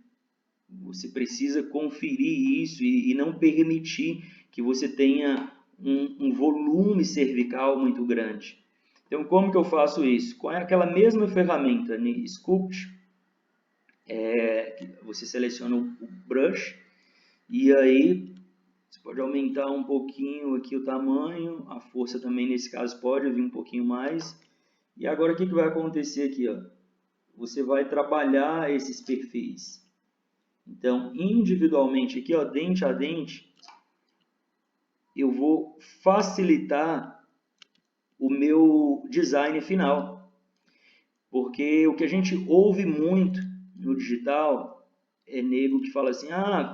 Você precisa conferir isso e não permitir que você tenha um volume cervical muito grande. Então, como que eu faço isso? Com aquela mesma ferramenta, Sculpt, você seleciona o brush e aí você pode aumentar um pouquinho aqui o tamanho, a força também nesse caso pode vir um pouquinho mais. E agora o que vai acontecer aqui? Ó? Você vai trabalhar esses perfis. Então, individualmente aqui, ó, dente a dente, eu vou facilitar o meu design final. Porque o que a gente ouve muito no digital é nego que fala assim,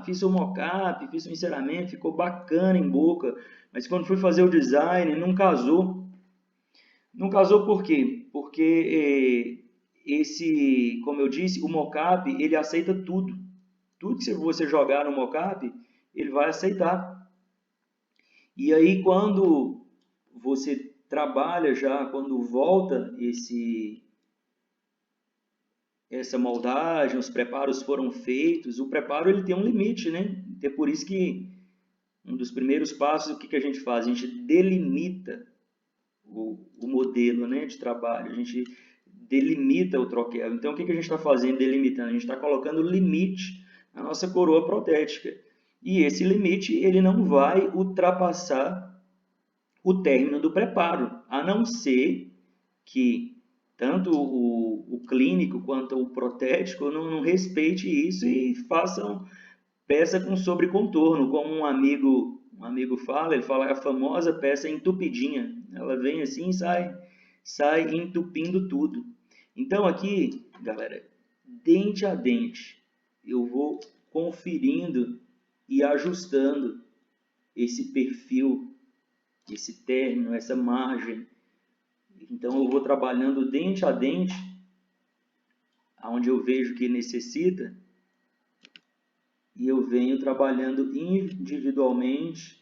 fiz o mockup, fiz o enceramento, ficou bacana em boca, mas quando fui fazer o design não casou. Não casou por quê? Porque como eu disse, o mockup, ele aceita tudo. Tudo que você jogar no mockup, ele vai aceitar. E aí, quando você trabalha já, quando volta essa moldagem, os preparos foram feitos, o preparo ele tem um limite, né? É por isso que dos primeiros passos, o que a gente faz? A gente delimita o modelo, né, de trabalho, a gente delimita o troquel. Então, o que a gente está fazendo delimitando? A gente está colocando limite na nossa coroa protética. E esse limite ele não vai ultrapassar o término do preparo, a não ser que tanto o clínico quanto o protético não respeite isso e façam peça com sobrecontorno, como um amigo fala, ele fala a famosa peça entupidinha. Ela vem assim e sai entupindo tudo. Então aqui, galera, dente a dente, eu vou conferindo e ajustando esse perfil, esse término, essa margem. Então eu vou trabalhando dente a dente, onde eu vejo que necessita, e eu venho trabalhando individualmente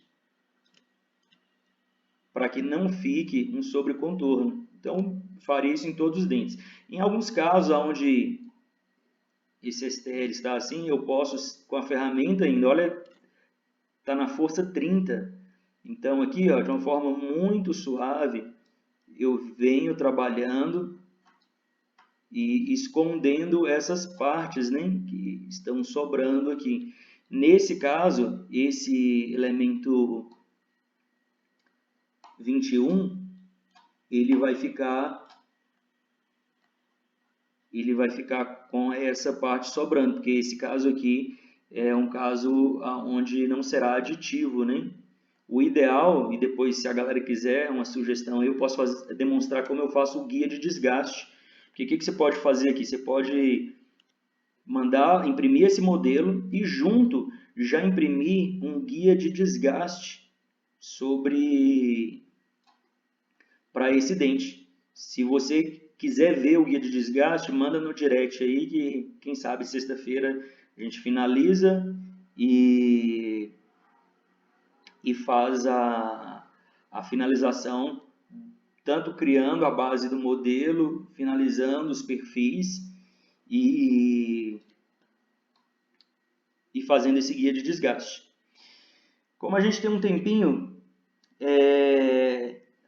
para que não fique um sobrecontorno. Então, farei isso em todos os dentes. Em alguns casos, onde esse STL está assim, eu posso, com a ferramenta ainda, olha, está na força 30. Então, aqui, ó, de uma forma muito suave, eu venho trabalhando e escondendo essas partes, né, que estão sobrando aqui. Nesse caso, esse elemento 21, ele vai ficar com essa parte sobrando, porque esse caso aqui é um caso onde não será aditivo, né? O ideal, e depois se a galera quiser uma sugestão, eu posso demonstrar como eu faço o guia de desgaste. Porque o que você pode fazer aqui? Você pode imprimir esse modelo e junto já imprimir um guia de desgaste para esse dente. Se você quiser ver o guia de desgaste, manda no direct aí que quem sabe sexta-feira a gente finaliza e faz a finalização, tanto criando a base do modelo, finalizando os perfis e fazendo esse guia de desgaste. Como a gente tem um tempinho,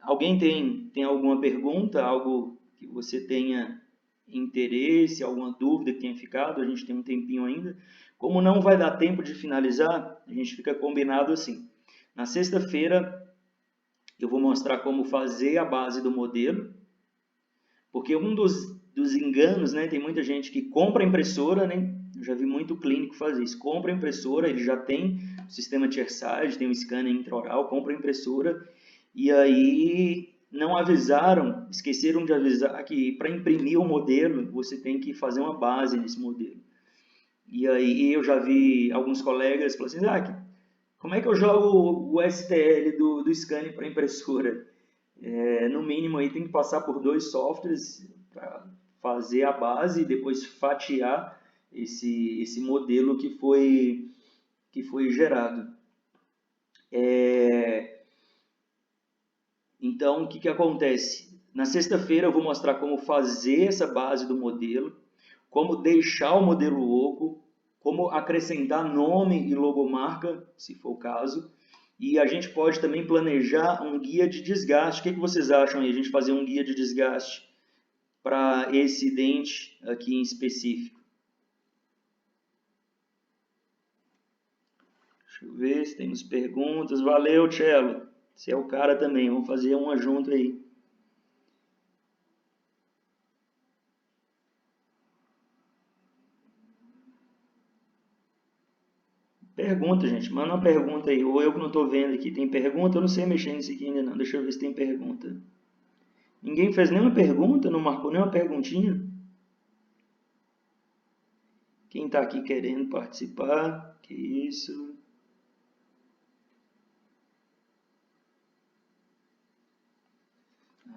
alguém tem alguma pergunta, algo que você tenha interesse, alguma dúvida que tenha ficado? A gente tem um tempinho ainda. Como não vai dar tempo de finalizar, a gente fica combinado assim. Na sexta-feira, eu vou mostrar como fazer a base do modelo, porque um dos enganos, né, tem muita gente que compra a impressora, né, eu já vi muito clínico fazer isso, compra a impressora, ele já tem o sistema chairside, tem um scanner intraoral, compra a impressora, e aí não avisaram, esqueceram de avisar que para imprimir o modelo, você tem que fazer uma base nesse modelo. E aí eu já vi alguns colegas falando assim, como é que eu jogo o STL do scanner para impressora? No mínimo aí tem que passar por 2 softwares para fazer a base e depois fatiar esse modelo que foi gerado. Então, o que acontece? Na sexta-feira eu vou mostrar como fazer essa base do modelo, como deixar o modelo louco, como acrescentar nome e logomarca, se for o caso. E a gente pode também planejar um guia de desgaste. O que vocês acham aí? A gente fazer um guia de desgaste para esse dente aqui em específico. Deixa eu ver se temos perguntas. Valeu, Cello. Você é o cara também. Vamos fazer uma junto aí. Pergunta, gente. Manda uma pergunta aí. Ou eu que não estou vendo aqui. Tem pergunta? Eu não sei mexer nisso aqui ainda não. Deixa eu ver se tem pergunta. Ninguém fez nenhuma pergunta? Não marcou nenhuma perguntinha? Quem está aqui querendo participar? Que isso?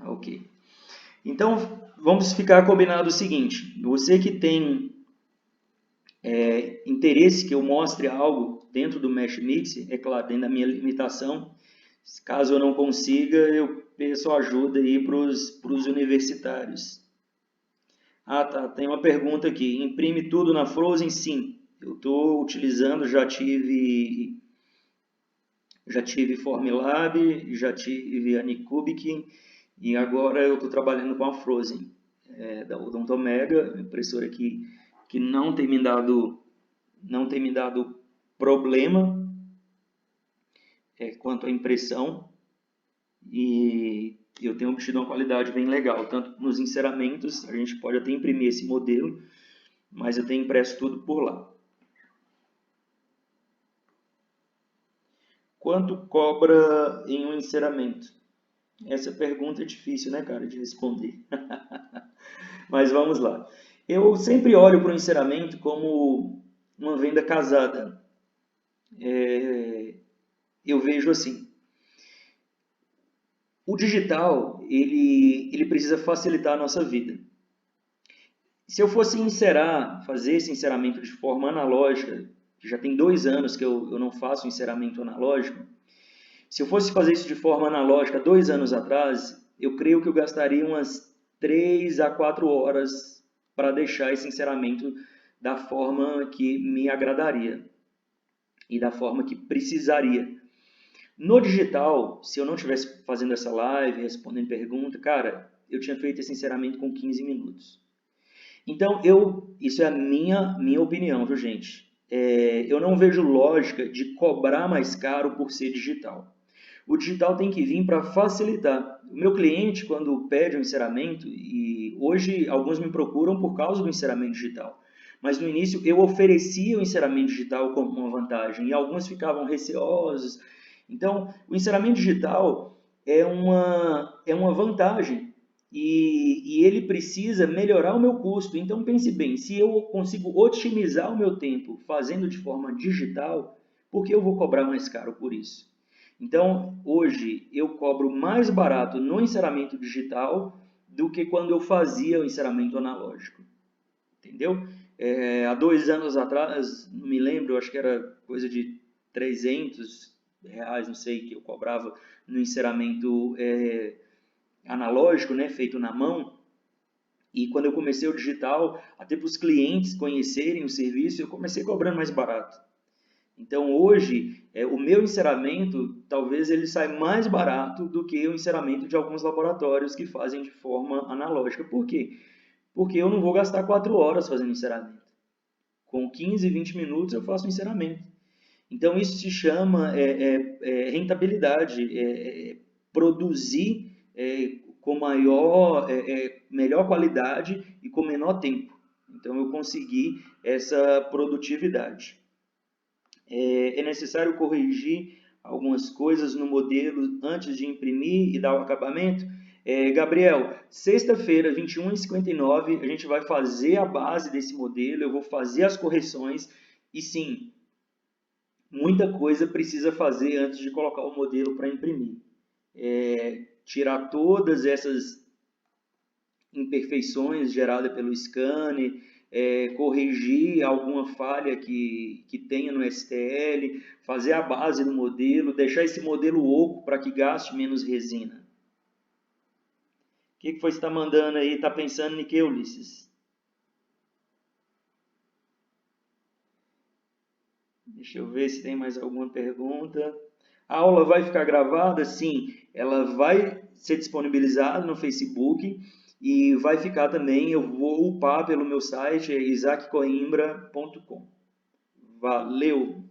Ok. Então, vamos ficar combinado o seguinte. Você que tem interesse que eu mostre algo dentro do Mesh Mix, é claro, dentro da minha limitação, caso eu não consiga, eu peço ajuda aí para os universitários. Tá, tem uma pergunta aqui. Imprime tudo na Frozen? Sim. Eu estou utilizando, já tive Já tive Formlab, já tive a Nycubic e agora eu estou trabalhando com a Frozen, da Odontomega, impressora que não tem me dado problema quanto à impressão, e eu tenho obtido uma qualidade bem legal, tanto nos enceramentos, a gente pode até imprimir esse modelo, mas eu tenho impresso tudo por lá. Quanto cobra em um enceramento? Essa pergunta é difícil, né, cara, de responder. Mas vamos lá. Eu sempre olho para o enceramento como uma venda casada. Eu vejo assim, o digital, ele precisa facilitar a nossa vida. Se eu fosse fazer esse enceramento de forma analógica, que já tem 2 anos que eu não faço enceramento analógico, se eu fosse fazer isso de forma analógica 2 anos atrás, eu creio que eu gastaria umas 3 a 4 horas para deixar esse enceramento da forma que me agradaria e da forma que precisaria. No digital, se eu não estivesse fazendo essa live, respondendo pergunta, cara, eu tinha feito esse enceramento com 15 minutos. Então, isso é a minha opinião, viu, gente? Eu não vejo lógica de cobrar mais caro por ser digital. O digital tem que vir para facilitar. O meu cliente, quando pede um enceramento, e hoje alguns me procuram por causa do enceramento digital, mas no início eu oferecia o enceramento digital como uma vantagem e alguns ficavam receosos. Então, o enceramento digital é uma vantagem e ele precisa melhorar o meu custo. Então, pense bem, se eu consigo otimizar o meu tempo fazendo de forma digital, por que eu vou cobrar mais caro por isso? Então, hoje, eu cobro mais barato no enceramento digital do que quando eu fazia o enceramento analógico. Entendeu? Há 2 anos atrás, não me lembro, acho que era coisa de R$300, não sei, que eu cobrava no enceramento analógico, né, feito na mão. E quando eu comecei o digital, até para os clientes conhecerem o serviço, eu comecei cobrando mais barato. Então, hoje, o meu enceramento, talvez ele saia mais barato do que o enceramento de alguns laboratórios que fazem de forma analógica. Por quê? Porque eu não vou gastar 4 horas fazendo enceramento. Com 15, 20 minutos eu faço o enceramento. Então, isso se chama rentabilidade, produzir com melhor qualidade e com menor tempo. Então, eu consegui essa produtividade. É necessário corrigir algumas coisas no modelo antes de imprimir e dar o acabamento? Gabriel, sexta-feira, 21h59, a gente vai fazer a base desse modelo, eu vou fazer as correções e sim, muita coisa precisa fazer antes de colocar o modelo para imprimir. Tirar todas essas imperfeições geradas pelo scanner, corrigir alguma falha que tenha no STL, fazer a base do modelo, deixar esse modelo oco para que gaste menos resina. O que foi que você está mandando aí? Está pensando em que, Ulisses? Deixa eu ver se tem mais alguma pergunta. A aula vai ficar gravada? Sim, ela vai ser disponibilizada no Facebook e vai ficar também, eu vou upar pelo meu site, isaaccoimbra.com. Valeu!